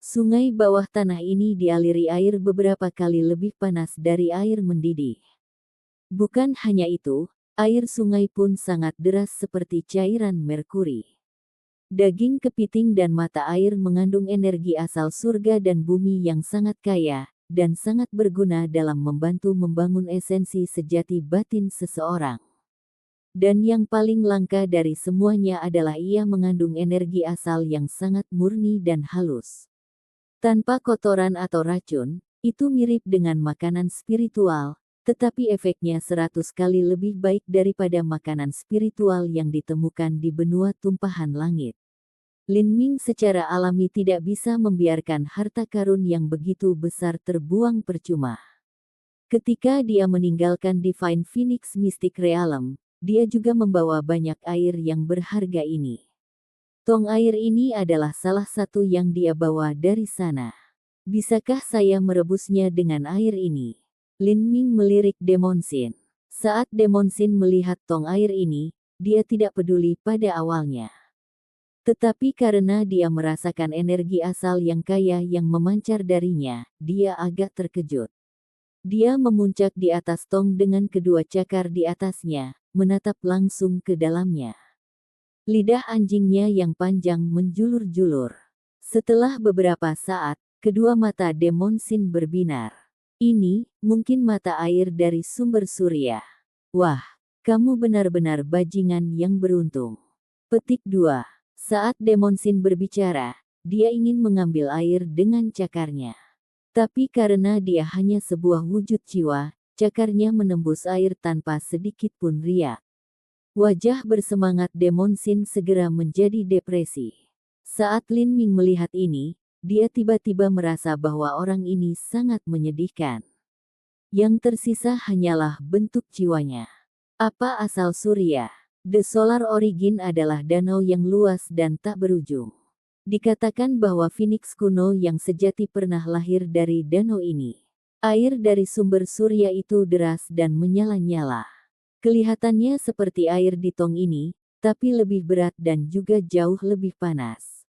Sungai bawah tanah ini dialiri air beberapa kali lebih panas dari air mendidih. Bukan hanya itu, air sungai pun sangat deras seperti cairan merkuri. Daging kepiting dan mata air mengandung energi asal surga dan bumi yang sangat kaya, dan sangat berguna dalam membantu membangun esensi sejati batin seseorang. Dan yang paling langka dari semuanya adalah ia mengandung energi asal yang sangat murni dan halus. Tanpa kotoran atau racun, itu mirip dengan makanan spiritual, tetapi efeknya 100 kali lebih baik daripada makanan spiritual yang ditemukan di benua tumpahan langit. Lin Ming secara alami tidak bisa membiarkan harta karun yang begitu besar terbuang percuma. Ketika dia meninggalkan Divine Phoenix Mystic Realm, dia juga membawa banyak air yang berharga ini. Tong air ini adalah salah satu yang dia bawa dari sana. Bisakah saya merebusnya dengan air ini? Lin Ming melirik Demonsin. Saat Demonsin melihat tong air ini, dia tidak peduli pada awalnya. Tetapi karena dia merasakan energi asal yang kaya yang memancar darinya, dia agak terkejut. Dia memuncak di atas tong dengan kedua cakar di atasnya, menatap langsung ke dalamnya. Lidah anjingnya yang panjang menjulur-julur. Setelah beberapa saat, kedua mata Demonsin berbinar. Ini, mungkin mata air dari sumber surya. Wah, kamu benar-benar bajingan yang beruntung. Petik 2. Saat Demonsin berbicara, dia ingin mengambil air dengan cakarnya. Tapi karena dia hanya sebuah wujud jiwa, cakarnya menembus air tanpa sedikit pun riak. Wajah bersemangat Demonsin segera menjadi depresi. Saat Lin Ming melihat ini, dia tiba-tiba merasa bahwa orang ini sangat menyedihkan. Yang tersisa hanyalah bentuk jiwanya. Apa asal surya? The Solar Origin adalah danau yang luas dan tak berujung. Dikatakan bahwa Phoenix kuno yang sejati pernah lahir dari danau ini. Air dari sumber surya itu deras dan menyala-nyala. Kelihatannya seperti air di tong ini, tapi lebih berat dan juga jauh lebih panas.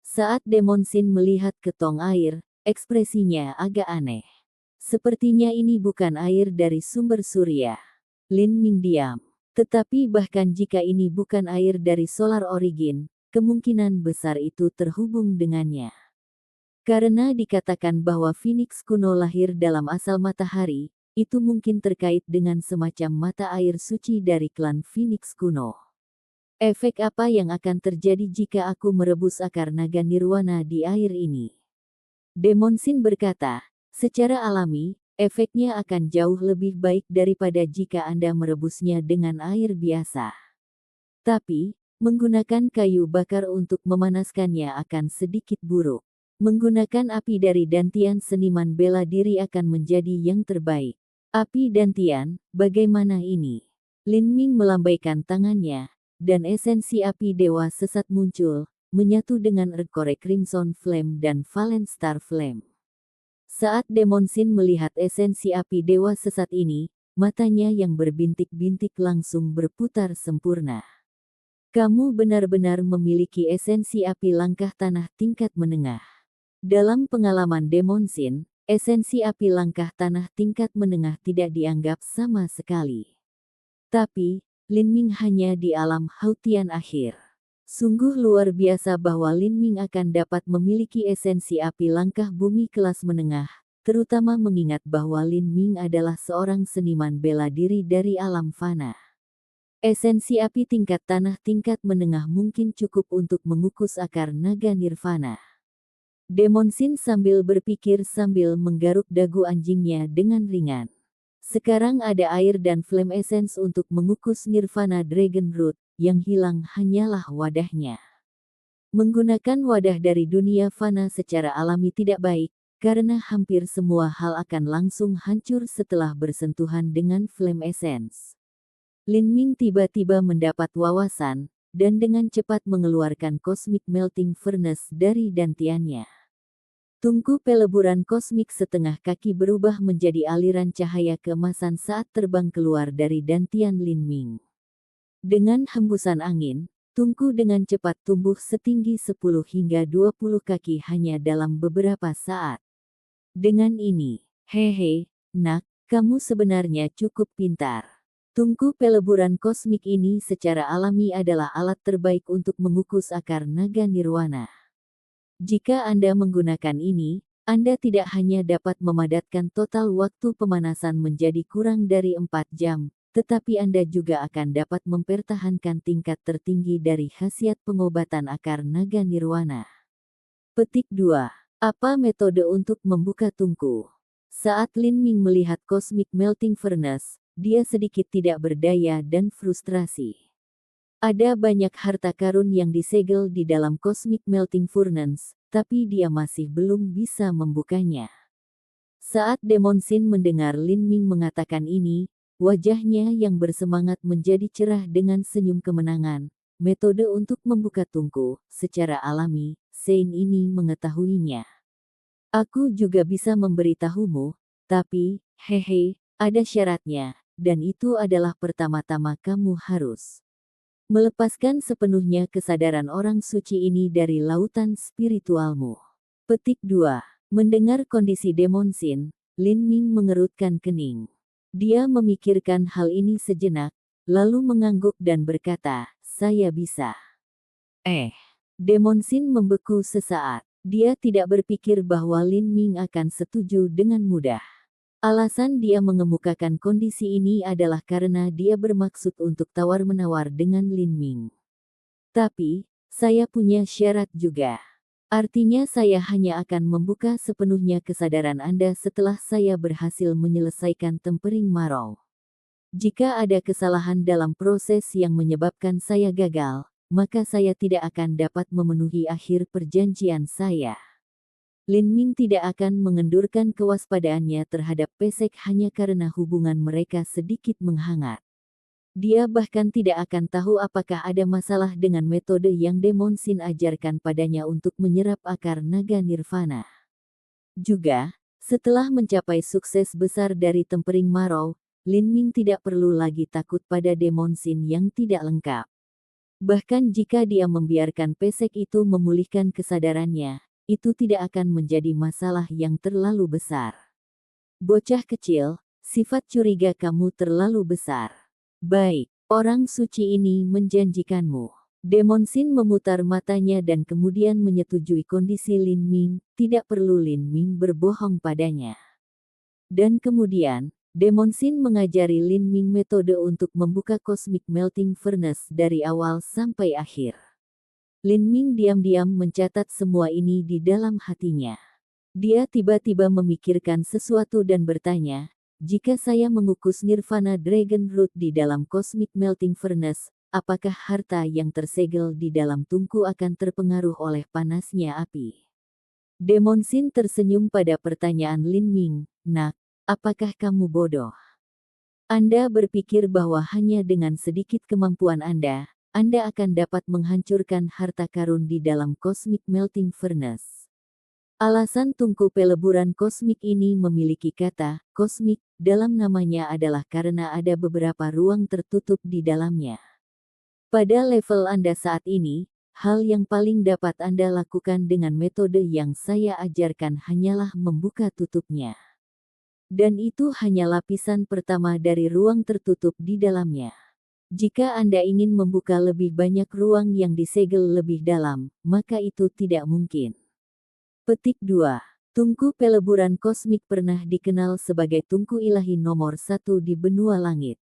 Saat Demonsin melihat ke tong air, ekspresinya agak aneh. Sepertinya ini bukan air dari sumber surya. Lin Ming diam. Tetapi bahkan jika ini bukan air dari Solar Origin, kemungkinan besar itu terhubung dengannya. Karena dikatakan bahwa Phoenix kuno lahir dalam asal matahari, itu mungkin terkait dengan semacam mata air suci dari klan Phoenix kuno. Efek apa yang akan terjadi jika aku merebus akar naga nirwana di air ini? Demon Sin berkata, secara alami, efeknya akan jauh lebih baik daripada jika Anda merebusnya dengan air biasa. Tapi, menggunakan kayu bakar untuk memanaskannya akan sedikit buruk. Menggunakan api dari dantian seniman bela diri akan menjadi yang terbaik. Api dantian, bagaimana ini? Lin Ming melambaikan tangannya, dan esensi api dewa sesat muncul, menyatu dengan Earthcore Crimson Flame dan Valen Star Flame. Saat Demon Sin melihat esensi api dewa sesat ini, matanya yang berbintik-bintik langsung berputar sempurna. Kamu benar-benar memiliki esensi api langkah tanah tingkat menengah. Dalam pengalaman Demon Sin, esensi api langkah tanah tingkat menengah tidak dianggap sama sekali. Tapi, Lin Ming hanya di alam Hautian akhir. Sungguh luar biasa bahwa Lin Ming akan dapat memiliki esensi api langkah bumi kelas menengah, terutama mengingat bahwa Lin Ming adalah seorang seniman bela diri dari alam fana. Esensi api tingkat tanah tingkat menengah mungkin cukup untuk mengukus akar naga nirvana. Demon Sin sambil berpikir sambil menggaruk dagu anjingnya dengan ringan. Sekarang ada air dan flame essence untuk mengukus nirvana dragon root, yang hilang hanyalah wadahnya. Menggunakan wadah dari dunia fana secara alami tidak baik, karena hampir semua hal akan langsung hancur setelah bersentuhan dengan flame essence. Lin Ming tiba-tiba mendapat wawasan, dan dengan cepat mengeluarkan Cosmic Melting Furnace dari dantiannya. Tungku peleburan kosmik setengah kaki berubah menjadi aliran cahaya keemasan saat terbang keluar dari dantian Lin Ming. Dengan hembusan angin, tungku dengan cepat tumbuh setinggi 10 hingga 20 kaki hanya dalam beberapa saat. Dengan ini, hehe, nak, kamu sebenarnya cukup pintar. Tungku peleburan kosmik ini secara alami adalah alat terbaik untuk mengukus akar naga nirwana. Jika Anda menggunakan ini, Anda tidak hanya dapat memadatkan total waktu pemanasan menjadi kurang dari 4 jam, tetapi Anda juga akan dapat mempertahankan tingkat tertinggi dari khasiat pengobatan akar naga nirwana. Petik 2. Apa metode untuk membuka tungku? Saat Lin Ming melihat Cosmic Melting Furnace, dia sedikit tidak berdaya dan frustrasi. Ada banyak harta karun yang disegel di dalam Cosmic Melting Furnace, tapi dia masih belum bisa membukanya. Saat Demon Sin mendengar Lin Ming mengatakan ini, wajahnya yang bersemangat menjadi cerah dengan senyum kemenangan. Metode untuk membuka tungku, secara alami, Sein ini mengetahuinya. Aku juga bisa memberitahumu, tapi, hehe, ada syaratnya. Dan itu adalah pertama-tama kamu harus melepaskan sepenuhnya kesadaran orang suci ini dari lautan spiritualmu. Petik 2. Mendengar kondisi Demon Sin, Lin Ming mengerutkan kening. Dia memikirkan hal ini sejenak, lalu mengangguk dan berkata, saya bisa. Demon Sin membeku sesaat. Dia tidak berpikir bahwa Lin Ming akan setuju dengan mudah. Alasan dia mengemukakan kondisi ini adalah karena dia bermaksud untuk tawar-menawar dengan Lin Ming. Tapi, saya punya syarat juga. Artinya saya hanya akan membuka sepenuhnya kesadaran Anda setelah saya berhasil menyelesaikan tempering Marrow. Jika ada kesalahan dalam proses yang menyebabkan saya gagal, maka saya tidak akan dapat memenuhi akhir perjanjian saya. Lin Ming tidak akan mengendurkan kewaspadaannya terhadap pesek hanya karena hubungan mereka sedikit menghangat. Dia bahkan tidak akan tahu apakah ada masalah dengan metode yang Demon Sin ajarkan padanya untuk menyerap akar naga nirvana. Juga, setelah mencapai sukses besar dari tempering Marrow, Lin Ming tidak perlu lagi takut pada Demon Sin yang tidak lengkap. Bahkan jika dia membiarkan pesek itu memulihkan kesadarannya, itu tidak akan menjadi masalah yang terlalu besar. Bocah kecil, sifat curiga kamu terlalu besar. Baik, orang suci ini menjanjikanmu. Demon Sin memutar matanya dan kemudian menyetujui kondisi Lin Ming, tidak perlu Lin Ming berbohong padanya. Dan kemudian, Demon Sin mengajari Lin Ming metode untuk membuka Cosmic Melting Furnace dari awal sampai akhir. Lin Ming diam-diam mencatat semua ini di dalam hatinya. Dia tiba-tiba memikirkan sesuatu dan bertanya, jika saya mengukus Nirvana Dragon Root di dalam Cosmic Melting Furnace, apakah harta yang tersegel di dalam tungku akan terpengaruh oleh panasnya api? Demon Sin tersenyum pada pertanyaan Lin Ming. Nak, apakah kamu bodoh? Anda berpikir bahwa hanya dengan sedikit kemampuan Anda akan dapat menghancurkan harta karun di dalam Cosmic Melting Furnace. Alasan tungku peleburan kosmik ini memiliki kata kosmik dalam namanya adalah karena ada beberapa ruang tertutup di dalamnya. Pada level Anda saat ini, hal yang paling dapat Anda lakukan dengan metode yang saya ajarkan hanyalah membuka tutupnya. Dan itu hanya lapisan pertama dari ruang tertutup di dalamnya. Jika Anda ingin membuka lebih banyak ruang yang disegel lebih dalam, maka itu tidak mungkin. Petik 2. Tungku peleburan kosmik pernah dikenal sebagai tungku ilahi nomor 1 di benua langit.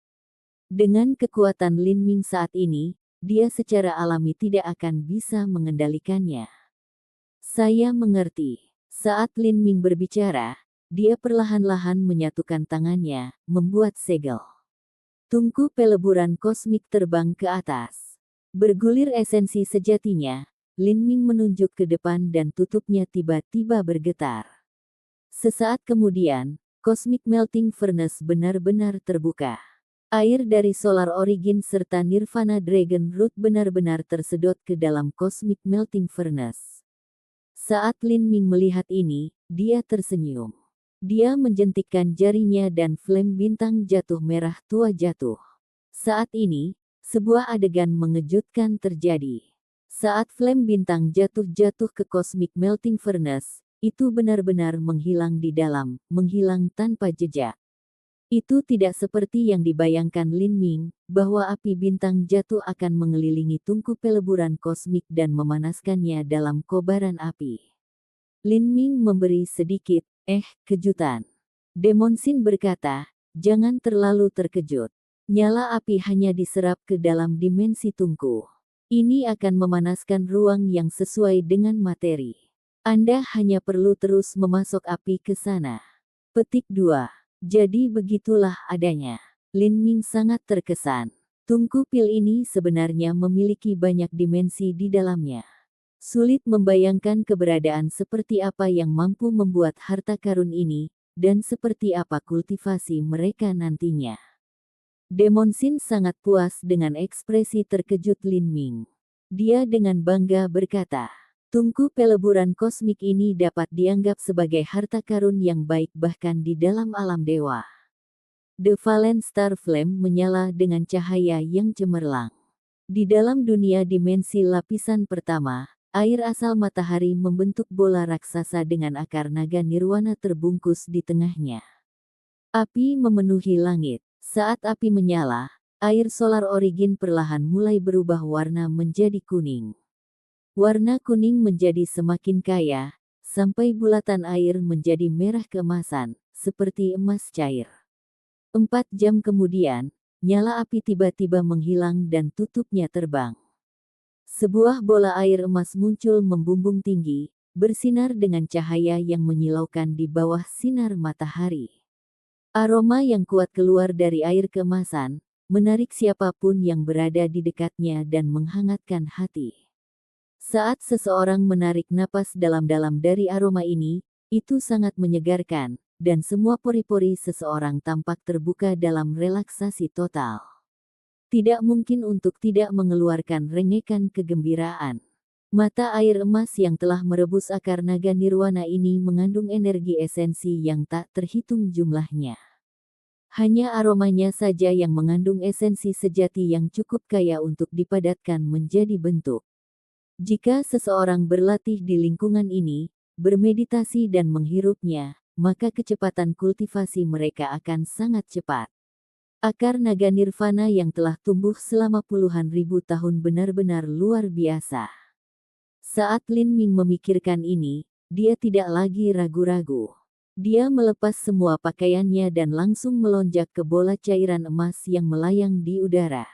Dengan kekuatan Lin Ming saat ini, dia secara alami tidak akan bisa mengendalikannya. Saya mengerti. Saat Lin Ming berbicara, dia perlahan-lahan menyatukan tangannya, membuat segel. Tungku peleburan kosmik terbang ke atas. Bergulir esensi sejatinya, Lin Ming menunjuk ke depan dan tutupnya tiba-tiba bergetar. Sesaat kemudian, Cosmic Melting Furnace benar-benar terbuka. Air dari Solar Origin serta Nirvana Dragon Root benar-benar tersedot ke dalam Cosmic Melting Furnace. Saat Lin Ming melihat ini, dia tersenyum. Dia menjentikkan jarinya dan flame bintang jatuh merah tua jatuh. Saat ini, sebuah adegan mengejutkan terjadi. Saat flame bintang jatuh ke Cosmic Melting Furnace, itu benar-benar menghilang di dalam, menghilang tanpa jejak. Itu tidak seperti yang dibayangkan Lin Ming, bahwa api bintang jatuh akan mengelilingi tungku peleburan kosmik dan memanaskannya dalam kobaran api. Lin Ming memberi sedikit, kejutan. Demon Sin berkata, jangan terlalu terkejut. Nyala api hanya diserap ke dalam dimensi tungku. Ini akan memanaskan ruang yang sesuai dengan materi. Anda hanya perlu terus memasok api ke sana. Petik 2. Jadi begitulah adanya. Lin Ming sangat terkesan. Tungku pil ini sebenarnya memiliki banyak dimensi di dalamnya. Sulit membayangkan keberadaan seperti apa yang mampu membuat harta karun ini, dan seperti apa kultivasi mereka nantinya. Demon Sin sangat puas dengan ekspresi terkejut Lin Ming. Dia dengan bangga berkata, tungku peleburan kosmik ini dapat dianggap sebagai harta karun yang baik bahkan di dalam alam dewa. The Valen Star Flame menyala dengan cahaya yang cemerlang. Di dalam dunia dimensi lapisan pertama, air asal matahari membentuk bola raksasa dengan akar naga nirwana terbungkus di tengahnya. Api memenuhi langit. Saat api menyala, air Solar Origin perlahan mulai berubah warna menjadi kuning. Warna kuning menjadi semakin kaya, sampai bulatan air menjadi merah keemasan, seperti emas cair. 4 jam kemudian, nyala api tiba-tiba menghilang dan tutupnya terbang. Sebuah bola air emas muncul membumbung tinggi, bersinar dengan cahaya yang menyilaukan di bawah sinar matahari. Aroma yang kuat keluar dari air keemasan, menarik siapapun yang berada di dekatnya dan menghangatkan hati. Saat seseorang menarik napas dalam-dalam dari aroma ini, itu sangat menyegarkan, dan semua pori-pori seseorang tampak terbuka dalam relaksasi total. Tidak mungkin untuk tidak mengeluarkan rengekan kegembiraan. Mata air emas yang telah merebus akar naga nirwana ini mengandung energi esensi yang tak terhitung jumlahnya. Hanya aromanya saja yang mengandung esensi sejati yang cukup kaya untuk dipadatkan menjadi bentuk. Jika seseorang berlatih di lingkungan ini, bermeditasi dan menghirupnya, maka kecepatan kultivasi mereka akan sangat cepat. Akar naga nirvana yang telah tumbuh selama puluhan ribu tahun benar-benar luar biasa. Saat Lin Ming memikirkan ini, dia tidak lagi ragu-ragu. Dia melepas semua pakaiannya dan langsung melonjak ke bola cairan emas yang melayang di udara.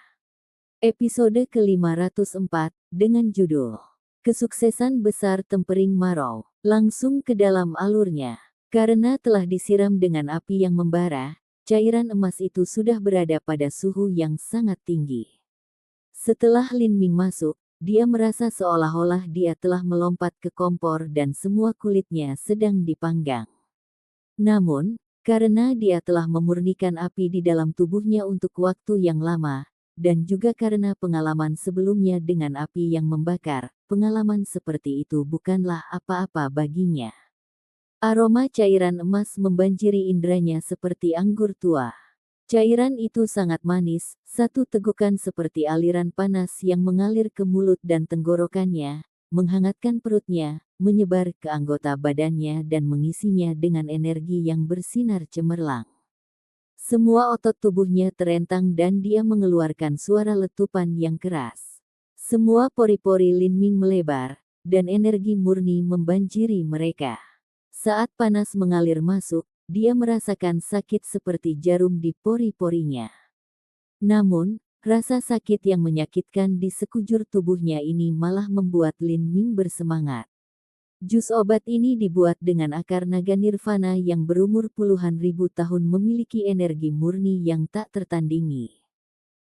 Episode ke-504, dengan judul Kesuksesan Besar Tempering Marau, langsung ke dalam alurnya. Karena telah disiram dengan api yang membara, cairan emas itu sudah berada pada suhu yang sangat tinggi. Setelah Lin Ming masuk, dia merasa seolah-olah dia telah melompat ke kompor dan semua kulitnya sedang dipanggang. Namun, karena dia telah memurnikan api di dalam tubuhnya untuk waktu yang lama, dan juga karena pengalaman sebelumnya dengan api yang membakar, pengalaman seperti itu bukanlah apa-apa baginya. Aroma cairan emas membanjiri indranya seperti anggur tua. Cairan itu sangat manis, satu tegukan seperti aliran panas yang mengalir ke mulut dan tenggorokannya, menghangatkan perutnya, menyebar ke anggota badannya dan mengisinya dengan energi yang bersinar cemerlang. Semua otot tubuhnya terentang dan dia mengeluarkan suara letupan yang keras. Semua pori-pori Lin Ming melebar, dan energi murni membanjiri mereka. Saat panas mengalir masuk, dia merasakan sakit seperti jarum di pori-porinya. Namun, rasa sakit yang menyakitkan di sekujur tubuhnya ini malah membuat Lin Ming bersemangat. Jus obat ini dibuat dengan akar naga nirvana yang berumur puluhan ribu tahun memiliki energi murni yang tak tertandingi.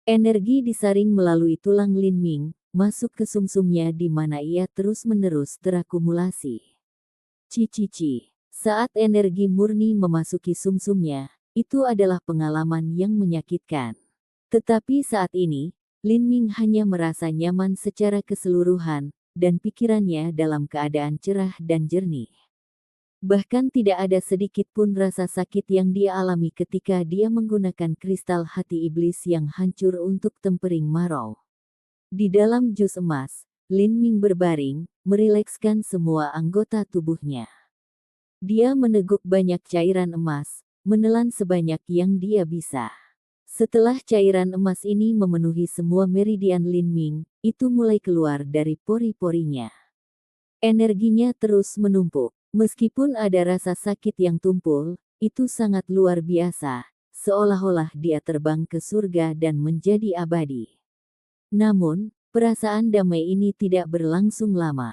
Energi disaring melalui tulang Lin Ming, masuk ke sumsumnya di mana ia terus-menerus terakumulasi. Cici. Saat energi murni memasuki sumsumnya, itu adalah pengalaman yang menyakitkan. Tetapi saat ini, Lin Ming hanya merasa nyaman secara keseluruhan, dan pikirannya dalam keadaan cerah dan jernih. Bahkan tidak ada sedikit pun rasa sakit yang dia alami ketika dia menggunakan kristal hati iblis yang hancur untuk tempering marau. Di dalam jus emas, Lin Ming berbaring, merilekskan semua anggota tubuhnya. Dia meneguk banyak cairan emas, menelan sebanyak yang dia bisa. Setelah cairan emas ini memenuhi semua meridian Lin Ming, itu mulai keluar dari pori-porinya. Energinya terus menumpuk. Meskipun ada rasa sakit yang tumpul, itu sangat luar biasa, seolah-olah dia terbang ke surga dan menjadi abadi. Namun, perasaan damai ini tidak berlangsung lama.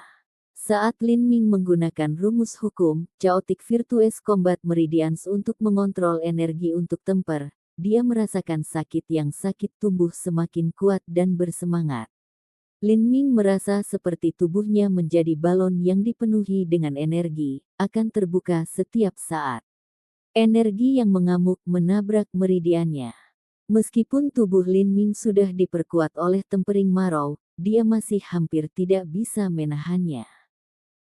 Saat Lin Ming menggunakan rumus hukum, Chaotic Virtuous Combat Meridians untuk mengontrol energi untuk temper, dia merasakan sakit yang sakit tumbuh semakin kuat dan bersemangat. Lin Ming merasa seperti tubuhnya menjadi balon yang dipenuhi dengan energi, akan terbuka setiap saat. Energi yang mengamuk menabrak meridiannya. Meskipun tubuh Lin Ming sudah diperkuat oleh tempering marau, dia masih hampir tidak bisa menahannya.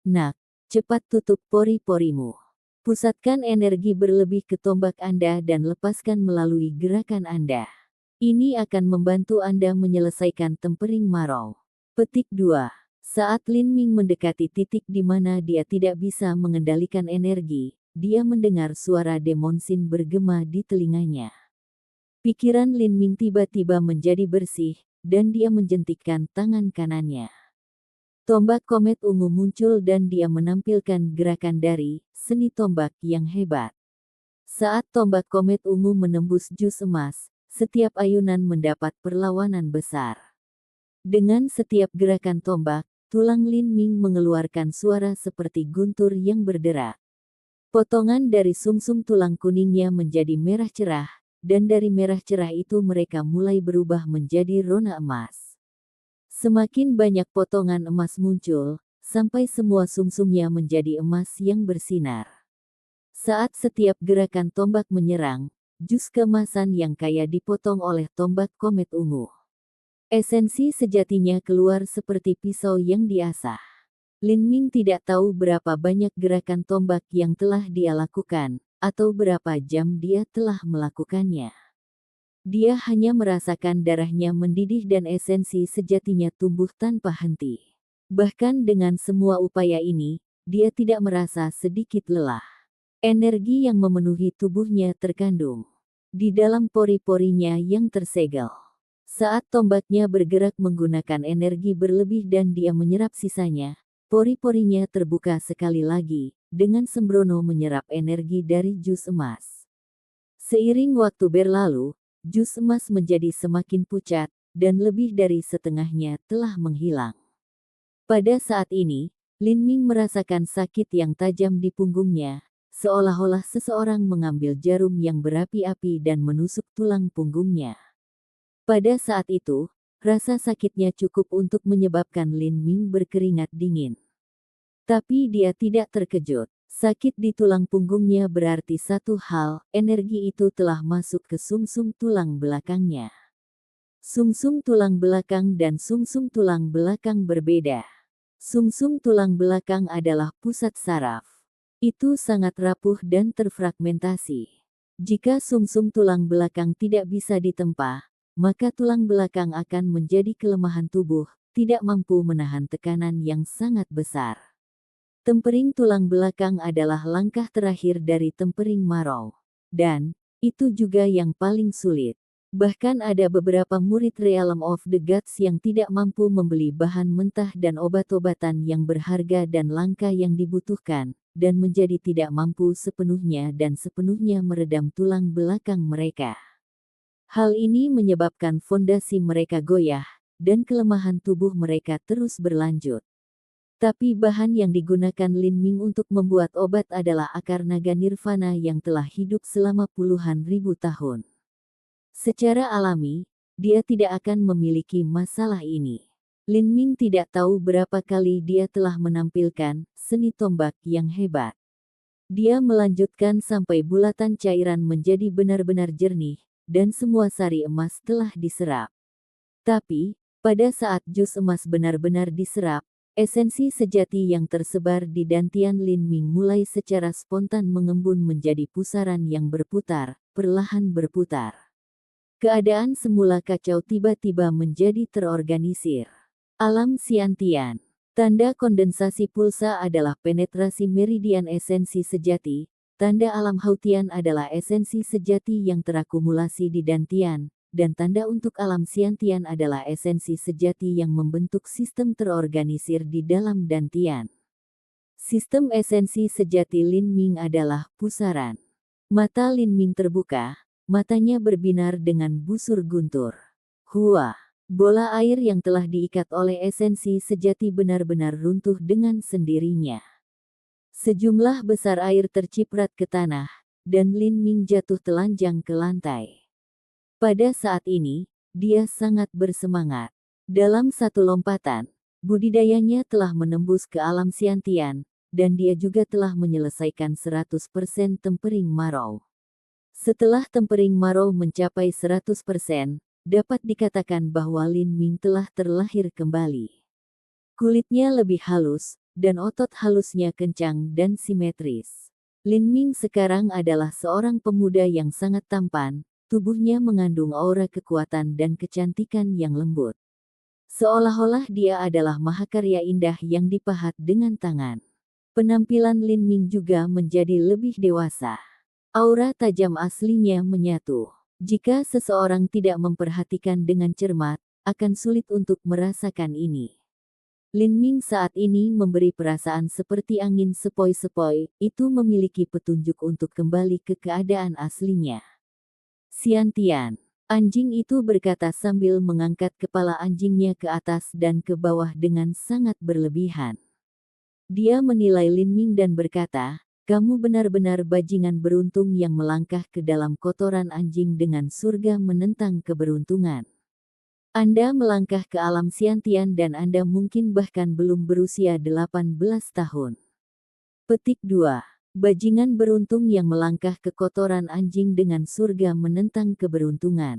Nak, cepat tutup pori-porimu. Pusatkan energi berlebih ke tombak Anda dan lepaskan melalui gerakan Anda. Ini akan membantu Anda menyelesaikan tempering marau. Petik 2. Saat Lin Ming mendekati titik di mana dia tidak bisa mengendalikan energi, dia mendengar suara Demonsin bergema di telinganya. Pikiran Lin Ming tiba-tiba menjadi bersih, dan dia menjentikkan tangan kanannya. Tombak komet ungu muncul dan dia menampilkan gerakan dari seni tombak yang hebat. Saat tombak komet ungu menembus jus emas, setiap ayunan mendapat perlawanan besar. Dengan setiap gerakan tombak, tulang Lin Ming mengeluarkan suara seperti guntur yang berderak. Potongan dari sumsum tulang kuningnya menjadi merah cerah, dan dari merah cerah itu mereka mulai berubah menjadi rona emas. Semakin banyak potongan emas muncul, sampai semua sumsumnya menjadi emas yang bersinar. Saat setiap gerakan tombak menyerang, jus keemasan yang kaya dipotong oleh tombak komet ungu. Esensi sejatinya keluar seperti pisau yang diasah. Lin Ming tidak tahu berapa banyak gerakan tombak yang telah dia lakukan, atau berapa jam dia telah melakukannya. Dia hanya merasakan darahnya mendidih dan esensi sejatinya tumbuh tanpa henti. Bahkan dengan semua upaya ini, dia tidak merasa sedikit lelah. Energi yang memenuhi tubuhnya terkandung di dalam pori-porinya yang tersegel. Saat tombaknya bergerak menggunakan energi berlebih dan dia menyerap sisanya, pori-porinya terbuka sekali lagi, dengan sembrono menyerap energi dari jus emas. Seiring waktu berlalu, jus emas menjadi semakin pucat, dan lebih dari setengahnya telah menghilang. Pada saat ini, Lin Ming merasakan sakit yang tajam di punggungnya, seolah-olah seseorang mengambil jarum yang berapi-api dan menusuk tulang punggungnya. Pada saat itu, rasa sakitnya cukup untuk menyebabkan Lin Ming berkeringat dingin. Tapi dia tidak terkejut. Sakit di tulang punggungnya berarti satu hal, energi itu telah masuk ke sumsum tulang belakangnya. Sumsum tulang belakang dan sumsum tulang belakang berbeda. Sumsum tulang belakang adalah pusat saraf. Itu sangat rapuh dan terfragmentasi. Jika sumsum tulang belakang tidak bisa ditempa, maka tulang belakang akan menjadi kelemahan tubuh, tidak mampu menahan tekanan yang sangat besar. Tempering tulang belakang adalah langkah terakhir dari tempering marrow. Dan, itu juga yang paling sulit. Bahkan ada beberapa murid Realm of the Gods yang tidak mampu membeli bahan mentah dan obat-obatan yang berharga dan langka yang dibutuhkan, dan menjadi tidak mampu sepenuhnya meredam tulang belakang mereka. Hal ini menyebabkan fondasi mereka goyah, dan kelemahan tubuh mereka terus berlanjut. Tapi bahan yang digunakan Lin Ming untuk membuat obat adalah akar naga nirvana yang telah hidup selama puluhan ribu tahun. Secara alami, dia tidak akan memiliki masalah ini. Lin Ming tidak tahu berapa kali dia telah menampilkan seni tombak yang hebat. Dia melanjutkan sampai bulatan cairan menjadi benar-benar jernih, dan semua sari emas telah diserap. Tapi, pada saat jus emas benar-benar diserap, esensi sejati yang tersebar di dantian Lin Ming mulai secara spontan mengembun menjadi pusaran yang berputar, perlahan berputar. Keadaan semula kacau tiba-tiba menjadi terorganisir. Alam Xiantian. Tanda kondensasi pulsa adalah penetrasi meridian esensi sejati. Tanda alam Hautian adalah esensi sejati yang terakumulasi di dantian, dan tanda untuk alam Xiantian adalah esensi sejati yang membentuk sistem terorganisir di dalam dantian. Sistem esensi sejati Lin Ming adalah pusaran. Mata Lin Ming terbuka. Matanya berbinar dengan busur guntur. Hua, bola air yang telah diikat oleh esensi sejati benar-benar runtuh dengan sendirinya. Sejumlah besar air terciprat ke tanah, dan Lin Ming jatuh telanjang ke lantai. Pada saat ini, dia sangat bersemangat. Dalam satu lompatan, budidayanya telah menembus ke alam Xiantian, dan dia juga telah menyelesaikan 100% tempering marrow. Setelah tempering marrow mencapai 100%, dapat dikatakan bahwa Lin Ming telah terlahir kembali. Kulitnya lebih halus, dan otot halusnya kencang dan simetris. Lin Ming sekarang adalah seorang pemuda yang sangat tampan, tubuhnya mengandung aura kekuatan dan kecantikan yang lembut. Seolah-olah dia adalah mahakarya indah yang dipahat dengan tangan. Penampilan Lin Ming juga menjadi lebih dewasa. Aura tajam aslinya menyatu. Jika seseorang tidak memperhatikan dengan cermat, akan sulit untuk merasakan ini. Lin Ming saat ini memberi perasaan seperti angin sepoi-sepoi, itu memiliki petunjuk untuk kembali ke keadaan aslinya. Xiantian. Anjing itu berkata sambil mengangkat kepala anjingnya ke atas dan ke bawah dengan sangat berlebihan. Dia menilai Lin Ming dan berkata, "Kamu benar-benar bajingan beruntung yang melangkah ke dalam kotoran anjing dengan surga menentang keberuntungan. Anda melangkah ke alam Xiantian dan Anda mungkin bahkan belum berusia 18 tahun." Petik 2. Bajingan beruntung yang melangkah ke kotoran anjing dengan surga menentang keberuntungan.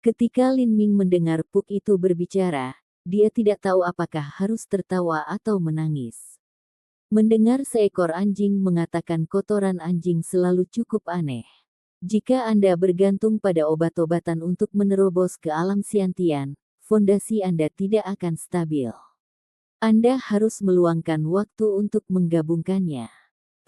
Ketika Lin Ming mendengar Puk itu berbicara, dia tidak tahu apakah harus tertawa atau menangis. Mendengar seekor anjing mengatakan kotoran anjing selalu cukup aneh. Jika Anda bergantung pada obat-obatan untuk menerobos ke alam Xiantian, fondasi Anda tidak akan stabil. Anda harus meluangkan waktu untuk menggabungkannya.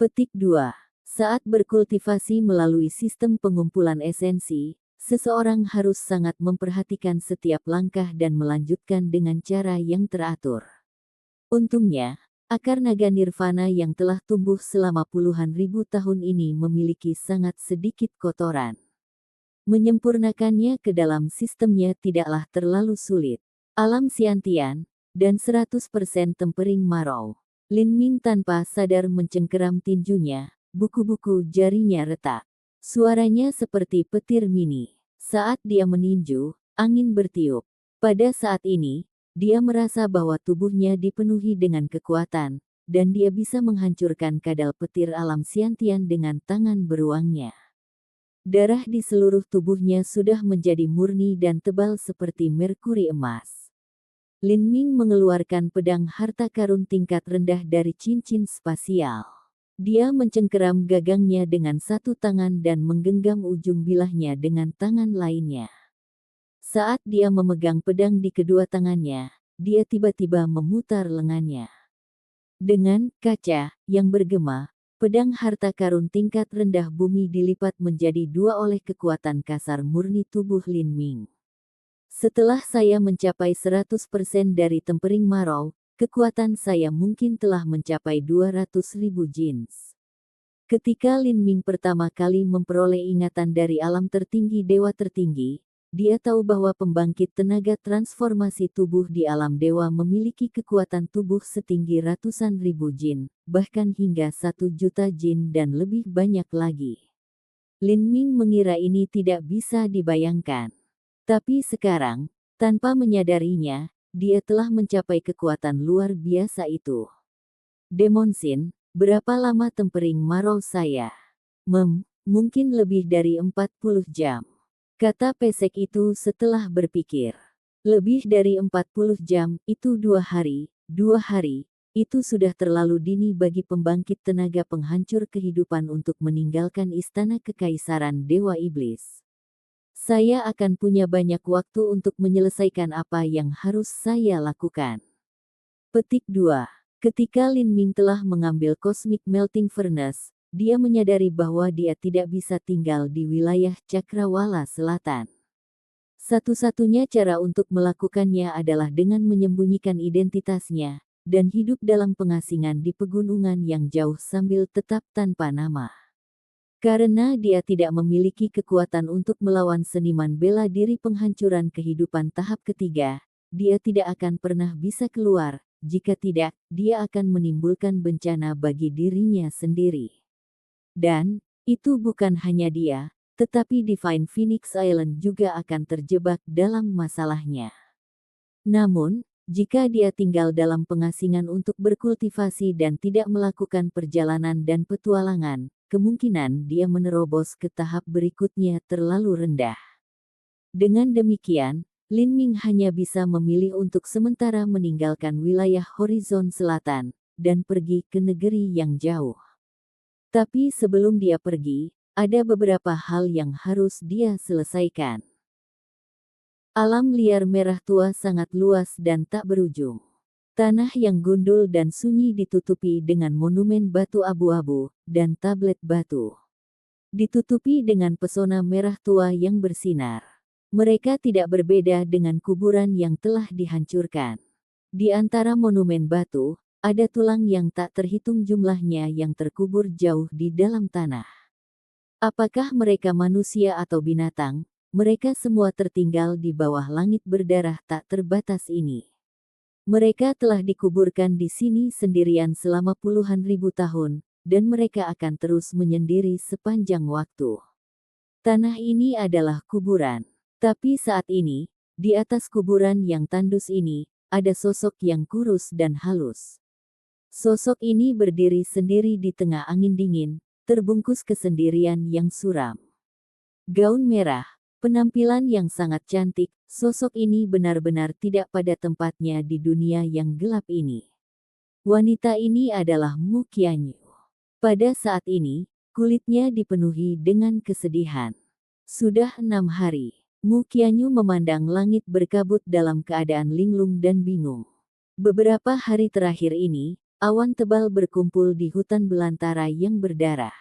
Petik 2. Saat berkultivasi melalui sistem pengumpulan esensi, seseorang harus sangat memperhatikan setiap langkah dan melanjutkan dengan cara yang teratur. Untungnya, akar naga nirvana yang telah tumbuh selama puluhan ribu tahun ini memiliki sangat sedikit kotoran. Menyempurnakannya ke dalam sistemnya tidaklah terlalu sulit. Alam Xiantian, dan 100% tempering marrow. Lin Ming tanpa sadar mencengkeram tinjunya, buku-buku jarinya retak. Suaranya seperti petir mini. Saat dia meninju, angin bertiup. Pada saat ini, dia merasa bahwa tubuhnya dipenuhi dengan kekuatan, dan dia bisa menghancurkan kadal petir alam Xiantian dengan tangan beruangnya. Darah di seluruh tubuhnya sudah menjadi murni dan tebal seperti merkuri emas. Lin Ming mengeluarkan pedang harta karun tingkat rendah dari cincin spasial. Dia mencengkeram gagangnya dengan satu tangan dan menggenggam ujung bilahnya dengan tangan lainnya. Saat dia memegang pedang di kedua tangannya, dia tiba-tiba memutar lengannya. Dengan kaca yang bergema, pedang harta karun tingkat rendah bumi dilipat menjadi dua oleh kekuatan kasar murni tubuh Lin Ming. Setelah saya mencapai 100% dari tempering marau, kekuatan saya mungkin telah mencapai 200.000 jins. Ketika Lin Ming pertama kali memperoleh ingatan dari alam tertinggi dewa tertinggi, dia tahu bahwa pembangkit tenaga transformasi tubuh di alam dewa memiliki kekuatan tubuh setinggi ratusan ribu jin, bahkan hingga 1 juta jin dan lebih banyak lagi. Lin Ming mengira ini tidak bisa dibayangkan. Tapi sekarang, tanpa menyadarinya, dia telah mencapai kekuatan luar biasa itu. Demon Sin, berapa lama tempering marau saya? Mungkin lebih dari 40 jam. Kata pesek itu setelah berpikir. Lebih dari 40 jam, itu 2 hari, 2 hari, itu sudah terlalu dini bagi pembangkit tenaga penghancur kehidupan untuk meninggalkan istana kekaisaran Dewa Iblis. Saya akan punya banyak waktu untuk menyelesaikan apa yang harus saya lakukan. Petik 2. Ketika Lin Ming telah mengambil Cosmic Melting Furnace, dia menyadari bahwa dia tidak bisa tinggal di wilayah Cakrawala Selatan. Satu-satunya cara untuk melakukannya adalah dengan menyembunyikan identitasnya, dan hidup dalam pengasingan di pegunungan yang jauh sambil tetap tanpa nama. Karena dia tidak memiliki kekuatan untuk melawan seniman bela diri penghancuran kehidupan tahap ketiga, dia tidak akan pernah bisa keluar, jika tidak, dia akan menimbulkan bencana bagi dirinya sendiri. Dan, itu bukan hanya dia, tetapi Divine Phoenix Island juga akan terjebak dalam masalahnya. Namun, jika dia tinggal dalam pengasingan untuk berkultivasi dan tidak melakukan perjalanan dan petualangan, kemungkinan dia menerobos ke tahap berikutnya terlalu rendah. Dengan demikian, Lin Ming hanya bisa memilih untuk sementara meninggalkan wilayah horizon selatan, dan pergi ke negeri yang jauh. Tapi sebelum dia pergi, ada beberapa hal yang harus dia selesaikan. Alam liar merah tua sangat luas dan tak berujung. Tanah yang gundul dan sunyi ditutupi dengan monumen batu abu-abu dan tablet batu. Ditutupi dengan pesona merah tua yang bersinar. Mereka tidak berbeda dengan kuburan yang telah dihancurkan. Di antara monumen batu, ada tulang yang tak terhitung jumlahnya yang terkubur jauh di dalam tanah. Apakah mereka manusia atau binatang? Mereka semua tertinggal di bawah langit berdarah tak terbatas ini. Mereka telah dikuburkan di sini sendirian selama puluhan ribu tahun, dan mereka akan terus menyendiri sepanjang waktu. Tanah ini adalah kuburan. Tapi saat ini, di atas kuburan yang tandus ini, ada sosok yang kurus dan halus. Sosok ini berdiri sendiri di tengah angin dingin, terbungkus kesendirian yang suram. Gaun merah, penampilan yang sangat cantik, sosok ini benar-benar tidak pada tempatnya di dunia yang gelap ini. Wanita ini adalah Mu Qianyu. Pada saat ini, kulitnya dipenuhi dengan kesedihan. Sudah 6 hari, Mu Qianyu memandang langit berkabut dalam keadaan linglung dan bingung. Beberapa hari terakhir ini, awan tebal berkumpul di hutan belantara yang berdarah.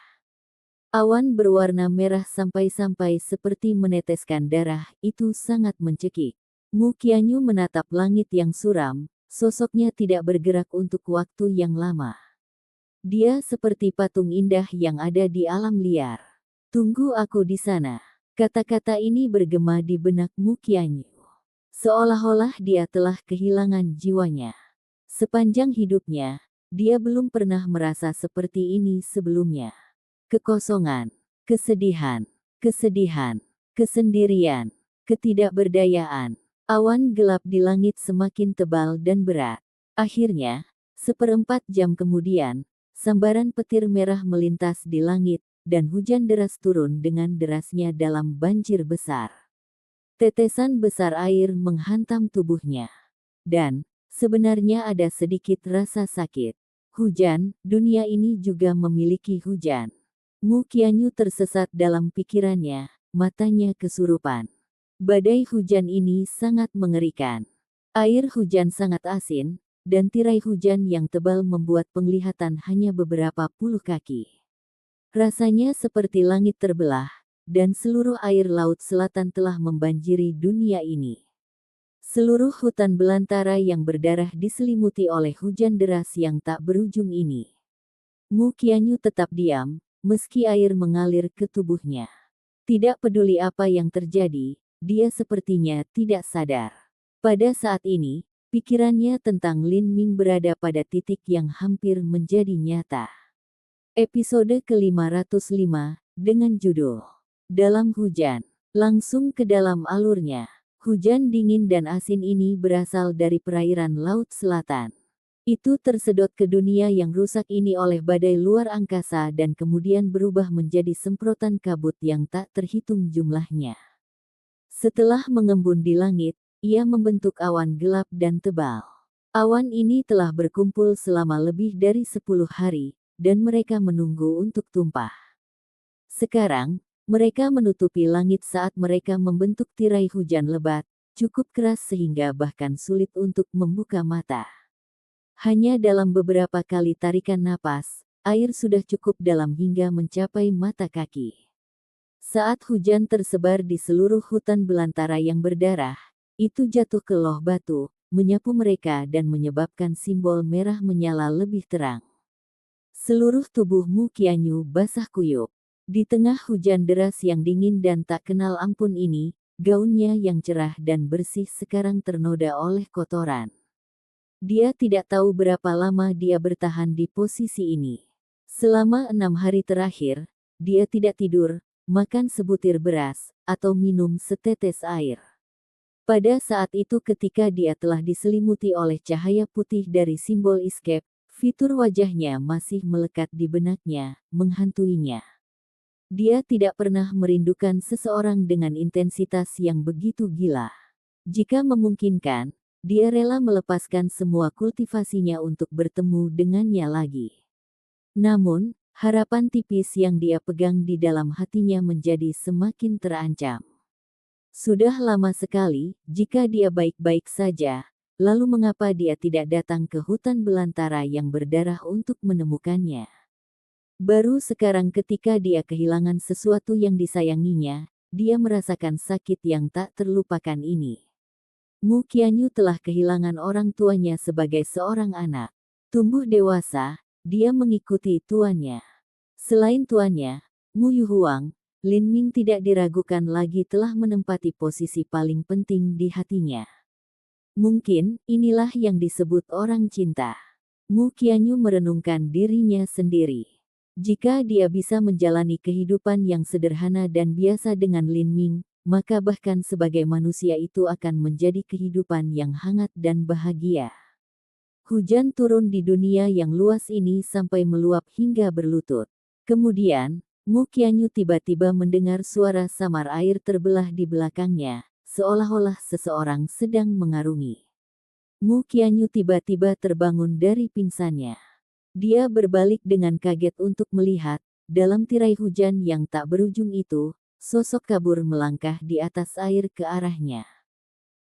Awan berwarna merah sampai-sampai seperti meneteskan darah, itu sangat mencekik. Mu Qianyu menatap langit yang suram, sosoknya tidak bergerak untuk waktu yang lama. Dia seperti patung indah yang ada di alam liar. Tunggu aku di sana. Kata-kata ini bergema di benak Mu Qianyu. Seolah-olah dia telah kehilangan jiwanya. Sepanjang hidupnya, Dia belum pernah merasa seperti ini sebelumnya. Kekosongan, kesedihan, kesedihan, kesendirian, ketidakberdayaan. Awan gelap di langit semakin tebal dan berat. Akhirnya, 1/4 jam kemudian, sambaran petir merah melintas di langit, dan hujan deras turun dengan derasnya dalam banjir besar. Tetesan besar air menghantam tubuhnya. Dan, sebenarnya ada sedikit rasa sakit. Hujan, dunia ini juga memiliki hujan. Mu Qianyu tersesat dalam pikirannya, matanya kesurupan. Badai hujan ini sangat mengerikan. Air hujan sangat asin, dan tirai hujan yang tebal membuat penglihatan hanya beberapa puluh kaki. Rasanya seperti langit terbelah, dan seluruh air laut selatan telah membanjiri dunia ini. Seluruh hutan belantara yang berdarah diselimuti oleh hujan deras yang tak berujung ini. Mu Qianyu tetap diam, meski air mengalir ke tubuhnya. Tidak peduli apa yang terjadi, dia sepertinya tidak sadar. Pada saat ini, pikirannya tentang Lin Ming berada pada titik yang hampir menjadi nyata. Episode ke-505, dengan judul Dalam Hujan. Langsung ke dalam alurnya. Hujan dingin dan asin ini berasal dari perairan Laut Selatan. Itu tersedot ke dunia yang rusak ini oleh badai luar angkasa dan kemudian berubah menjadi semprotan kabut yang tak terhitung jumlahnya. Setelah mengembun di langit, ia membentuk awan gelap dan tebal. Awan ini telah berkumpul selama lebih dari 10 hari, dan mereka menunggu untuk tumpah. Sekarang, mereka menutupi langit saat mereka membentuk tirai hujan lebat, cukup keras sehingga bahkan sulit untuk membuka mata. Hanya dalam beberapa kali tarikan napas, air sudah cukup dalam hingga mencapai mata kaki. Saat hujan tersebar di seluruh hutan belantara yang berdarah, itu jatuh ke loh batu, menyapu mereka dan menyebabkan simbol merah menyala lebih terang. Seluruh tubuh Mu Qianyu basah kuyup. Di tengah hujan deras yang dingin dan tak kenal ampun ini, gaunnya yang cerah dan bersih sekarang ternoda oleh kotoran. Dia tidak tahu berapa lama dia bertahan di posisi ini. Selama 6 hari terakhir, dia tidak tidur, makan sebutir beras, atau minum setetes air. Pada saat itu ketika dia telah diselimuti oleh cahaya putih dari simbol escape, fitur wajahnya masih melekat di benaknya, menghantuinya. Dia tidak pernah merindukan seseorang dengan intensitas yang begitu gila. Jika memungkinkan, dia rela melepaskan semua kultivasinya untuk bertemu dengannya lagi. Namun, harapan tipis yang dia pegang di dalam hatinya menjadi semakin terancam. Sudah lama sekali, jika dia baik-baik saja, lalu mengapa dia tidak datang ke hutan belantara yang berdarah untuk menemukannya? Baru sekarang ketika dia kehilangan sesuatu yang disayanginya, dia merasakan sakit yang tak terlupakan ini. Mu Qianyu telah kehilangan orang tuanya sebagai seorang anak. Tumbuh dewasa, dia mengikuti tuannya. Selain tuannya, Mu Yuhuang, Lin Ming tidak diragukan lagi telah menempati posisi paling penting di hatinya. Mungkin, inilah yang disebut orang cinta. Mu Qianyu merenungkan dirinya sendiri. Jika dia bisa menjalani kehidupan yang sederhana dan biasa dengan Lin Ming, maka bahkan sebagai manusia itu akan menjadi kehidupan yang hangat dan bahagia. Hujan turun di dunia yang luas ini sampai meluap hingga berlutut. Kemudian, Mu Qianyu tiba-tiba mendengar suara samar air terbelah di belakangnya, seolah-olah seseorang sedang mengarungi. Mu Qianyu tiba-tiba terbangun dari pingsannya. Dia berbalik dengan kaget untuk melihat, dalam tirai hujan yang tak berujung itu, sosok kabur melangkah di atas air ke arahnya.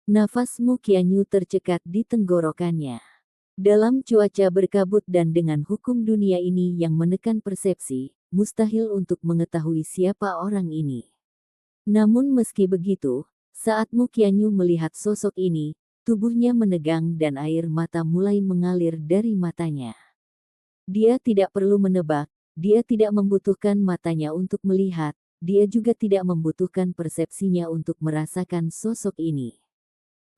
Nafas Mu Qianyu tercekat di tenggorokannya. Dalam cuaca berkabut dan dengan hukum dunia ini yang menekan persepsi, mustahil untuk mengetahui siapa orang ini. Namun meski begitu, saat Mu Qianyu melihat sosok ini, tubuhnya menegang dan air mata mulai mengalir dari matanya. Dia tidak perlu menebak, dia tidak membutuhkan matanya untuk melihat, dia juga tidak membutuhkan persepsinya untuk merasakan sosok ini.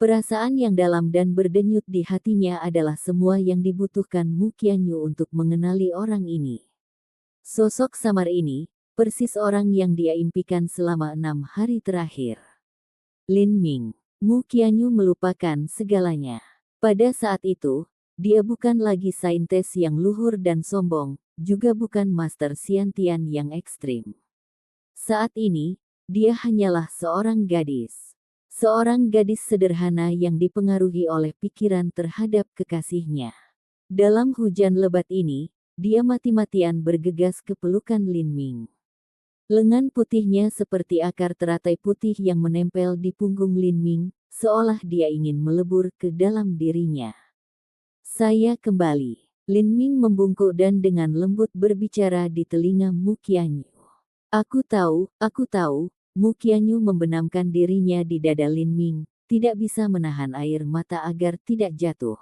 Perasaan yang dalam dan berdenyut di hatinya adalah semua yang dibutuhkan Mu Qianyu untuk mengenali orang ini. Sosok samar ini, persis orang yang dia impikan selama 6 hari terakhir. Lin Ming. Mu Qianyu melupakan segalanya. Pada saat itu, dia bukan lagi saintis yang luhur dan sombong, juga bukan Master Xiantian yang ekstrim. Saat ini, dia hanyalah seorang gadis. Seorang gadis sederhana yang dipengaruhi oleh pikiran terhadap kekasihnya. Dalam hujan lebat ini, dia mati-matian bergegas ke pelukan Lin Ming. Lengan putihnya seperti akar teratai putih yang menempel di punggung Lin Ming, seolah dia ingin melebur ke dalam dirinya. Saya kembali. Lin Ming membungkuk dan dengan lembut berbicara di telinga Mu Qianyu. Aku tahu. Mu Qianyu membenamkan dirinya di dada Lin Ming, tidak bisa menahan air mata agar tidak jatuh.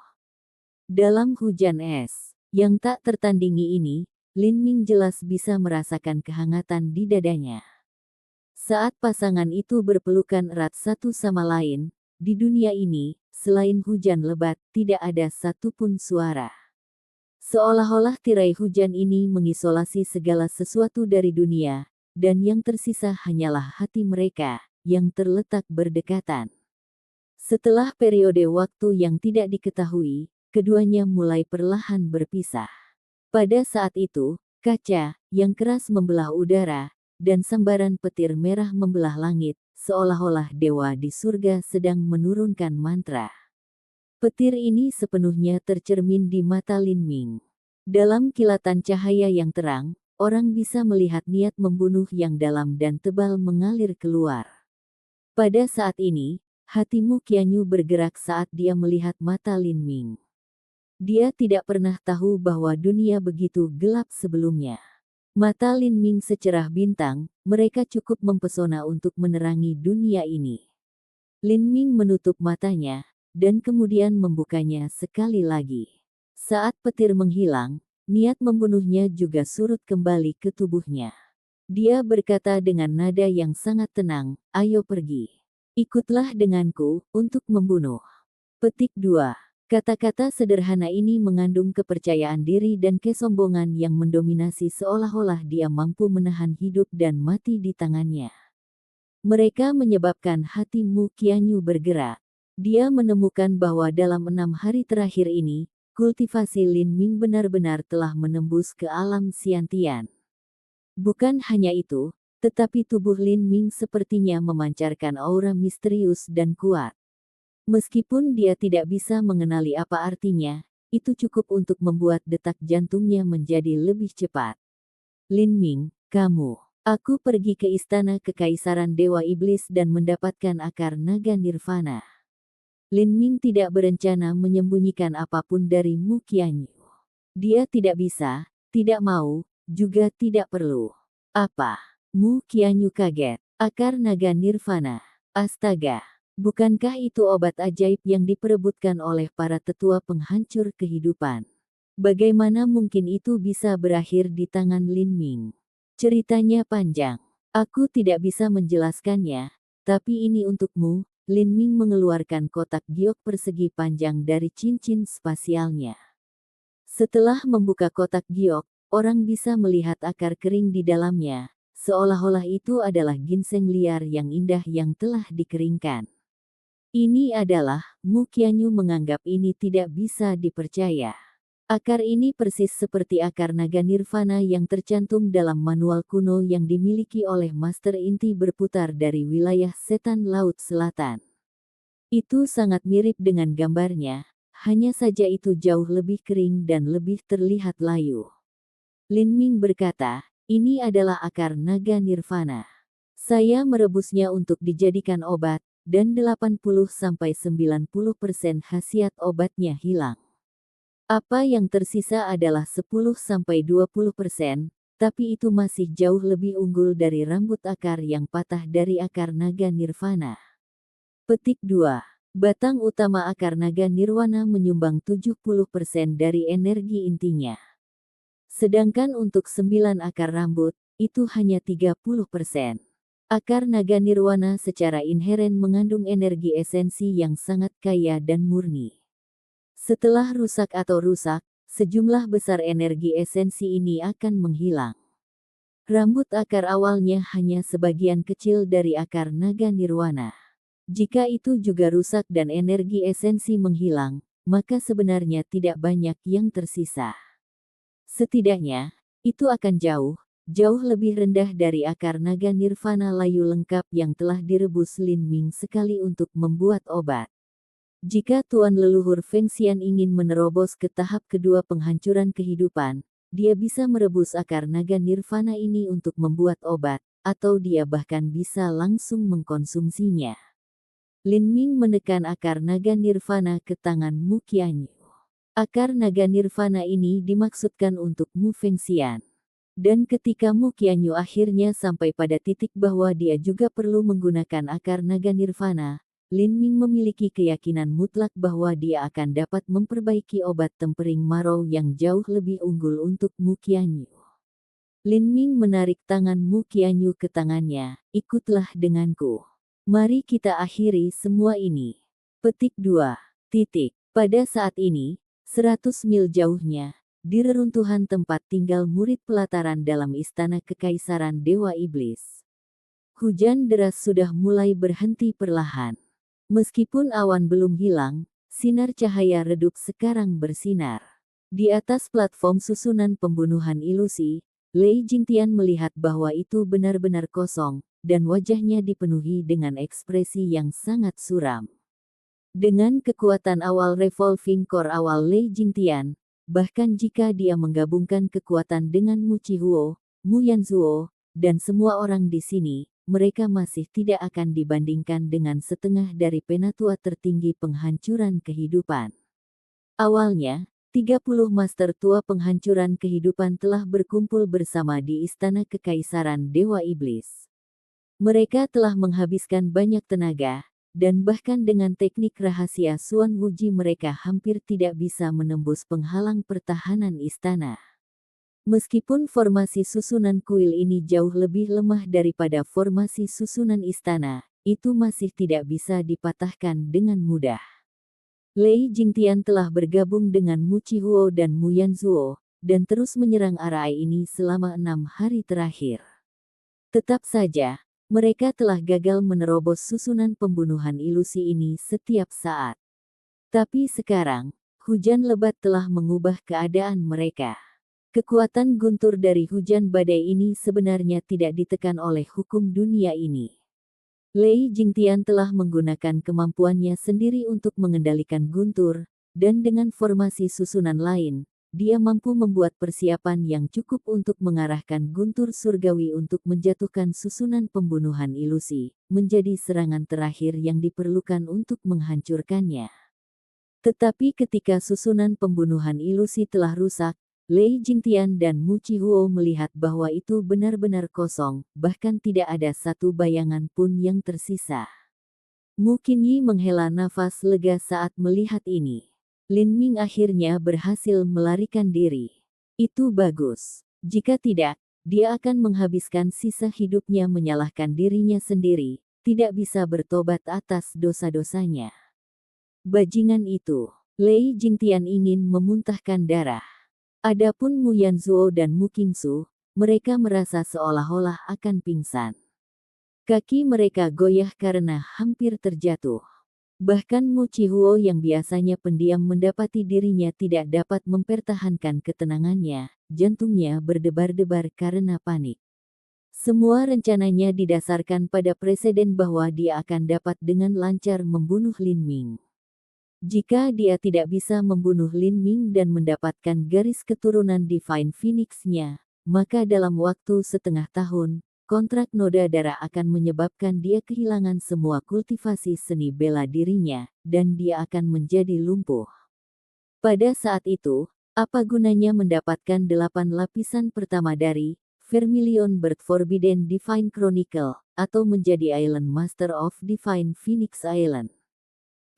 Dalam hujan es yang tak tertandingi ini, Lin Ming jelas bisa merasakan kehangatan di dadanya. Saat pasangan itu berpelukan erat satu sama lain, di dunia ini, selain hujan lebat, tidak ada satupun suara. Seolah-olah tirai hujan ini mengisolasi segala sesuatu dari dunia, dan yang tersisa hanyalah hati mereka, yang terletak berdekatan. Setelah periode waktu yang tidak diketahui, keduanya mulai perlahan berpisah. Pada saat itu, kaca, yang keras membelah udara, dan sambaran petir merah membelah langit, seolah-olah dewa di surga sedang menurunkan mantra. Petir ini sepenuhnya tercermin di mata Lin Ming. Dalam kilatan cahaya yang terang, orang bisa melihat niat membunuh yang dalam dan tebal mengalir keluar. Pada saat ini, hati Mu Qianyu bergerak saat dia melihat mata Lin Ming. Dia tidak pernah tahu bahwa dunia begitu gelap sebelumnya. Mata Lin Ming secerah bintang, mereka cukup mempesona untuk menerangi dunia ini. Lin Ming menutup matanya, dan kemudian membukanya sekali lagi. Saat petir menghilang, niat membunuhnya juga surut kembali ke tubuhnya. Dia berkata dengan nada yang sangat tenang, "Ayo pergi. Ikutlah denganku, untuk membunuh." Petik 2. Kata-kata sederhana ini mengandung kepercayaan diri dan kesombongan yang mendominasi seolah-olah dia mampu menahan hidup dan mati di tangannya. Mereka menyebabkan hati Mu Qianyu bergerak. Dia menemukan bahwa dalam 6 hari terakhir ini, kultivasi Lin Ming benar-benar telah menembus ke alam Xiantian. Bukan hanya itu, tetapi tubuh Lin Ming sepertinya memancarkan aura misterius dan kuat. Meskipun dia tidak bisa mengenali apa artinya, itu cukup untuk membuat detak jantungnya menjadi lebih cepat. Lin Ming, kamu. Aku pergi ke istana kekaisaran Dewa Iblis dan mendapatkan akar naga nirvana. Lin Ming tidak berencana menyembunyikan apapun dari Mu Qianyu. Dia tidak bisa, tidak mau, juga tidak perlu. Apa? Mu Qianyu kaget. Akar naga nirvana. Astaga. Bukankah itu obat ajaib yang diperebutkan oleh para tetua penghancur kehidupan? Bagaimana mungkin itu bisa berakhir di tangan Lin Ming? Ceritanya panjang. Aku tidak bisa menjelaskannya, tapi ini untukmu. Lin Ming mengeluarkan kotak giok persegi panjang dari cincin spasialnya. Setelah membuka kotak giok, orang bisa melihat akar kering di dalamnya, seolah-olah itu adalah ginseng liar yang indah yang telah dikeringkan. Ini adalah, Mu Qianyu menganggap ini tidak bisa dipercaya. Akar ini persis seperti akar naga nirvana yang tercantum dalam manual kuno yang dimiliki oleh Master Inti berputar dari wilayah setan Laut Selatan. Itu sangat mirip dengan gambarnya, hanya saja itu jauh lebih kering dan lebih terlihat layu. Lin Ming berkata, ini adalah akar naga nirvana. Saya merebusnya untuk dijadikan obat, dan 80–90% khasiat obatnya hilang. Apa yang tersisa adalah 10–20%, tapi itu masih jauh lebih unggul dari rambut akar yang patah dari akar naga nirvana. Petik 2. Batang utama akar naga nirwana menyumbang 70% dari energi intinya. Sedangkan untuk 9 akar rambut, itu hanya 30%. Akar naga nirwana secara inheren mengandung energi esensi yang sangat kaya dan murni. Setelah rusak, sejumlah besar energi esensi ini akan menghilang. Rambut akar awalnya hanya sebagian kecil dari akar naga nirwana. Jika itu juga rusak dan energi esensi menghilang, maka sebenarnya tidak banyak yang tersisa. Setidaknya, itu akan jauh lebih rendah dari akar naga nirvana layu lengkap yang telah direbus Lin Ming sekali untuk membuat obat. Jika Tuan Leluhur Feng Xian ingin menerobos ke tahap kedua penghancuran kehidupan, dia bisa merebus akar naga nirvana ini untuk membuat obat, atau dia bahkan bisa langsung mengkonsumsinya. Lin Ming menekan akar naga nirvana ke tangan Mu Qianyu. Akar naga nirvana ini dimaksudkan untuk Mu Feng Xian. Dan ketika Mu Qianyu akhirnya sampai pada titik bahwa dia juga perlu menggunakan akar naga nirvana, Lin Ming memiliki keyakinan mutlak bahwa dia akan dapat memperbaiki obat tempering marau yang jauh lebih unggul untuk Mu Qianyu. Lin Ming menarik tangan Mu Qianyu ke tangannya, "Ikutlah denganku. Mari kita akhiri semua ini." Petik 2. Pada saat ini, 100 mil jauhnya, di reruntuhan tempat tinggal murid pelataran dalam istana kekaisaran Dewa Iblis, hujan deras sudah mulai berhenti perlahan. Meskipun awan belum hilang, sinar cahaya redup sekarang bersinar. Di atas platform susunan pembunuhan ilusi, Lei Jingtian melihat bahwa itu benar-benar kosong, dan wajahnya dipenuhi dengan ekspresi yang sangat suram. Dengan kekuatan awal revolving core awal Lei Jingtian, bahkan jika dia menggabungkan kekuatan dengan Mu Chihuo, Mu Yanzuo, dan semua orang di sini, mereka masih tidak akan dibandingkan dengan setengah dari penatua tertinggi penghancuran kehidupan. Awalnya, 30 master tua penghancuran kehidupan telah berkumpul bersama di Istana Kekaisaran Dewa Iblis. Mereka telah menghabiskan banyak tenaga, dan bahkan dengan teknik rahasia Suan Wuji mereka hampir tidak bisa menembus penghalang pertahanan istana. Meskipun formasi susunan kuil ini jauh lebih lemah daripada formasi susunan istana, itu masih tidak bisa dipatahkan dengan mudah. Lei Jingtian telah bergabung dengan Mu Chihuo dan Mu Yanzuo, dan terus menyerang area ini selama 6 hari terakhir. Tetap saja, mereka telah gagal menerobos susunan pembunuhan ilusi ini setiap saat. Tapi sekarang, hujan lebat telah mengubah keadaan mereka. Kekuatan guntur dari hujan badai ini sebenarnya tidak ditekan oleh hukum dunia ini. Lei Jingtian telah menggunakan kemampuannya sendiri untuk mengendalikan guntur, dan dengan formasi susunan lain, dia mampu membuat persiapan yang cukup untuk mengarahkan guntur surgawi untuk menjatuhkan susunan pembunuhan ilusi, menjadi serangan terakhir yang diperlukan untuk menghancurkannya. Tetapi ketika susunan pembunuhan ilusi telah rusak, Lei Jingtian dan Mu Chihuo melihat bahwa itu benar-benar kosong, bahkan tidak ada satu bayangan pun yang tersisa. Mu Qinyi menghela nafas lega saat melihat ini. Lin Ming akhirnya berhasil melarikan diri. Itu bagus. Jika tidak, dia akan menghabiskan sisa hidupnya menyalahkan dirinya sendiri, tidak bisa bertobat atas dosa-dosanya. Bajingan itu, Lei Jingtian ingin memuntahkan darah. Adapun Mu Yanzuo dan Mu Qingsu, mereka merasa seolah-olah akan pingsan. Kaki mereka goyah karena hampir terjatuh. Bahkan Mu Chihuo yang biasanya pendiam mendapati dirinya tidak dapat mempertahankan ketenangannya, jantungnya berdebar-debar karena panik. Semua rencananya didasarkan pada preseden bahwa dia akan dapat dengan lancar membunuh Lin Ming. Jika dia tidak bisa membunuh Lin Ming dan mendapatkan garis keturunan Divine Phoenix-nya, maka dalam waktu setengah tahun, kontrak noda darah akan menyebabkan dia kehilangan semua kultivasi seni bela dirinya, dan dia akan menjadi lumpuh. Pada saat itu, apa gunanya mendapatkan 8 lapisan pertama dari Vermilion Bird Forbidden Divine Chronicle, atau menjadi Island Master of Divine Phoenix Island?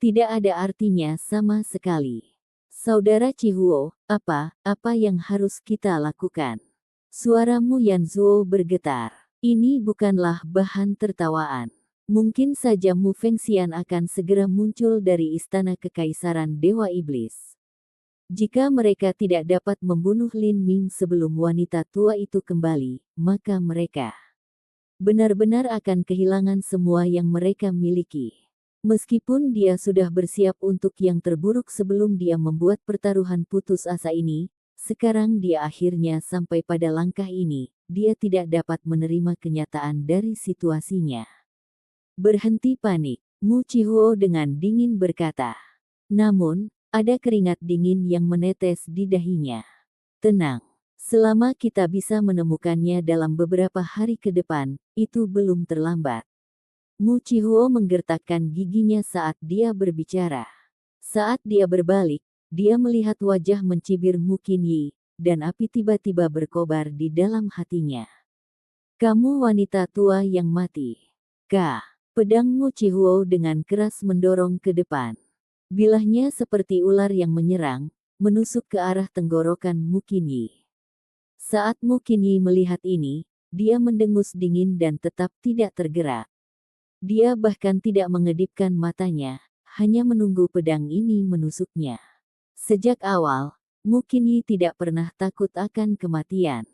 Tidak ada artinya sama sekali. Saudara Chihuo, apa yang harus kita lakukan? Suara Mu Yanzuo bergetar. Ini bukanlah bahan tertawaan. Mungkin saja Mu Fengxian akan segera muncul dari istana kekaisaran Dewa Iblis. Jika mereka tidak dapat membunuh Lin Ming sebelum wanita tua itu kembali, maka mereka benar-benar akan kehilangan semua yang mereka miliki. Meskipun dia sudah bersiap untuk yang terburuk sebelum dia membuat pertaruhan putus asa ini, sekarang dia akhirnya sampai pada langkah ini, dia tidak dapat menerima kenyataan dari situasinya. Berhenti panik, Mu Chihuo dengan dingin berkata. Namun, ada keringat dingin yang menetes di dahinya. Tenang, selama kita bisa menemukannya dalam beberapa hari ke depan, itu belum terlambat. Mu Chihuo menggertakkan giginya saat dia berbicara. Saat dia berbalik, dia melihat wajah mencibir Mu Qinyi, dan api tiba-tiba berkobar di dalam hatinya. Kamu wanita tua yang mati. Kah, pedang Mu Chihuo dengan keras mendorong ke depan. Bilahnya seperti ular yang menyerang, menusuk ke arah tenggorokan Mu Qinyi. Saat Mu Qinyi melihat ini, dia mendengus dingin dan tetap tidak tergerak. Dia bahkan tidak mengedipkan matanya, hanya menunggu pedang ini menusuknya. Sejak awal, Mu Qinyi tidak pernah takut akan kematian.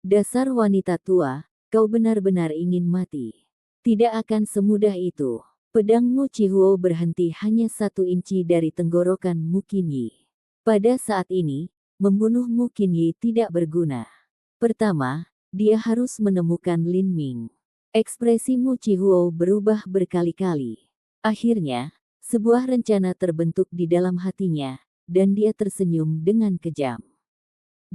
Dasar wanita tua, kau benar-benar ingin mati. Tidak akan semudah itu. Pedang Mu Chihuo berhenti hanya 1 inci dari tenggorokan Mu Qinyi. Pada saat ini, membunuh Mu Qinyi tidak berguna. Pertama, dia harus menemukan Lin Ming. Ekspresi Mu Chihuo berubah berkali-kali. Akhirnya, sebuah rencana terbentuk di dalam hatinya, dan dia tersenyum dengan kejam.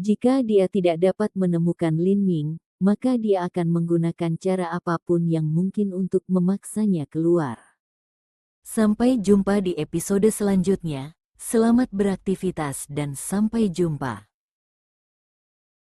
Jika dia tidak dapat menemukan Lin Ming, maka dia akan menggunakan cara apapun yang mungkin untuk memaksanya keluar. Sampai jumpa di episode selanjutnya. Selamat beraktivitas dan sampai jumpa.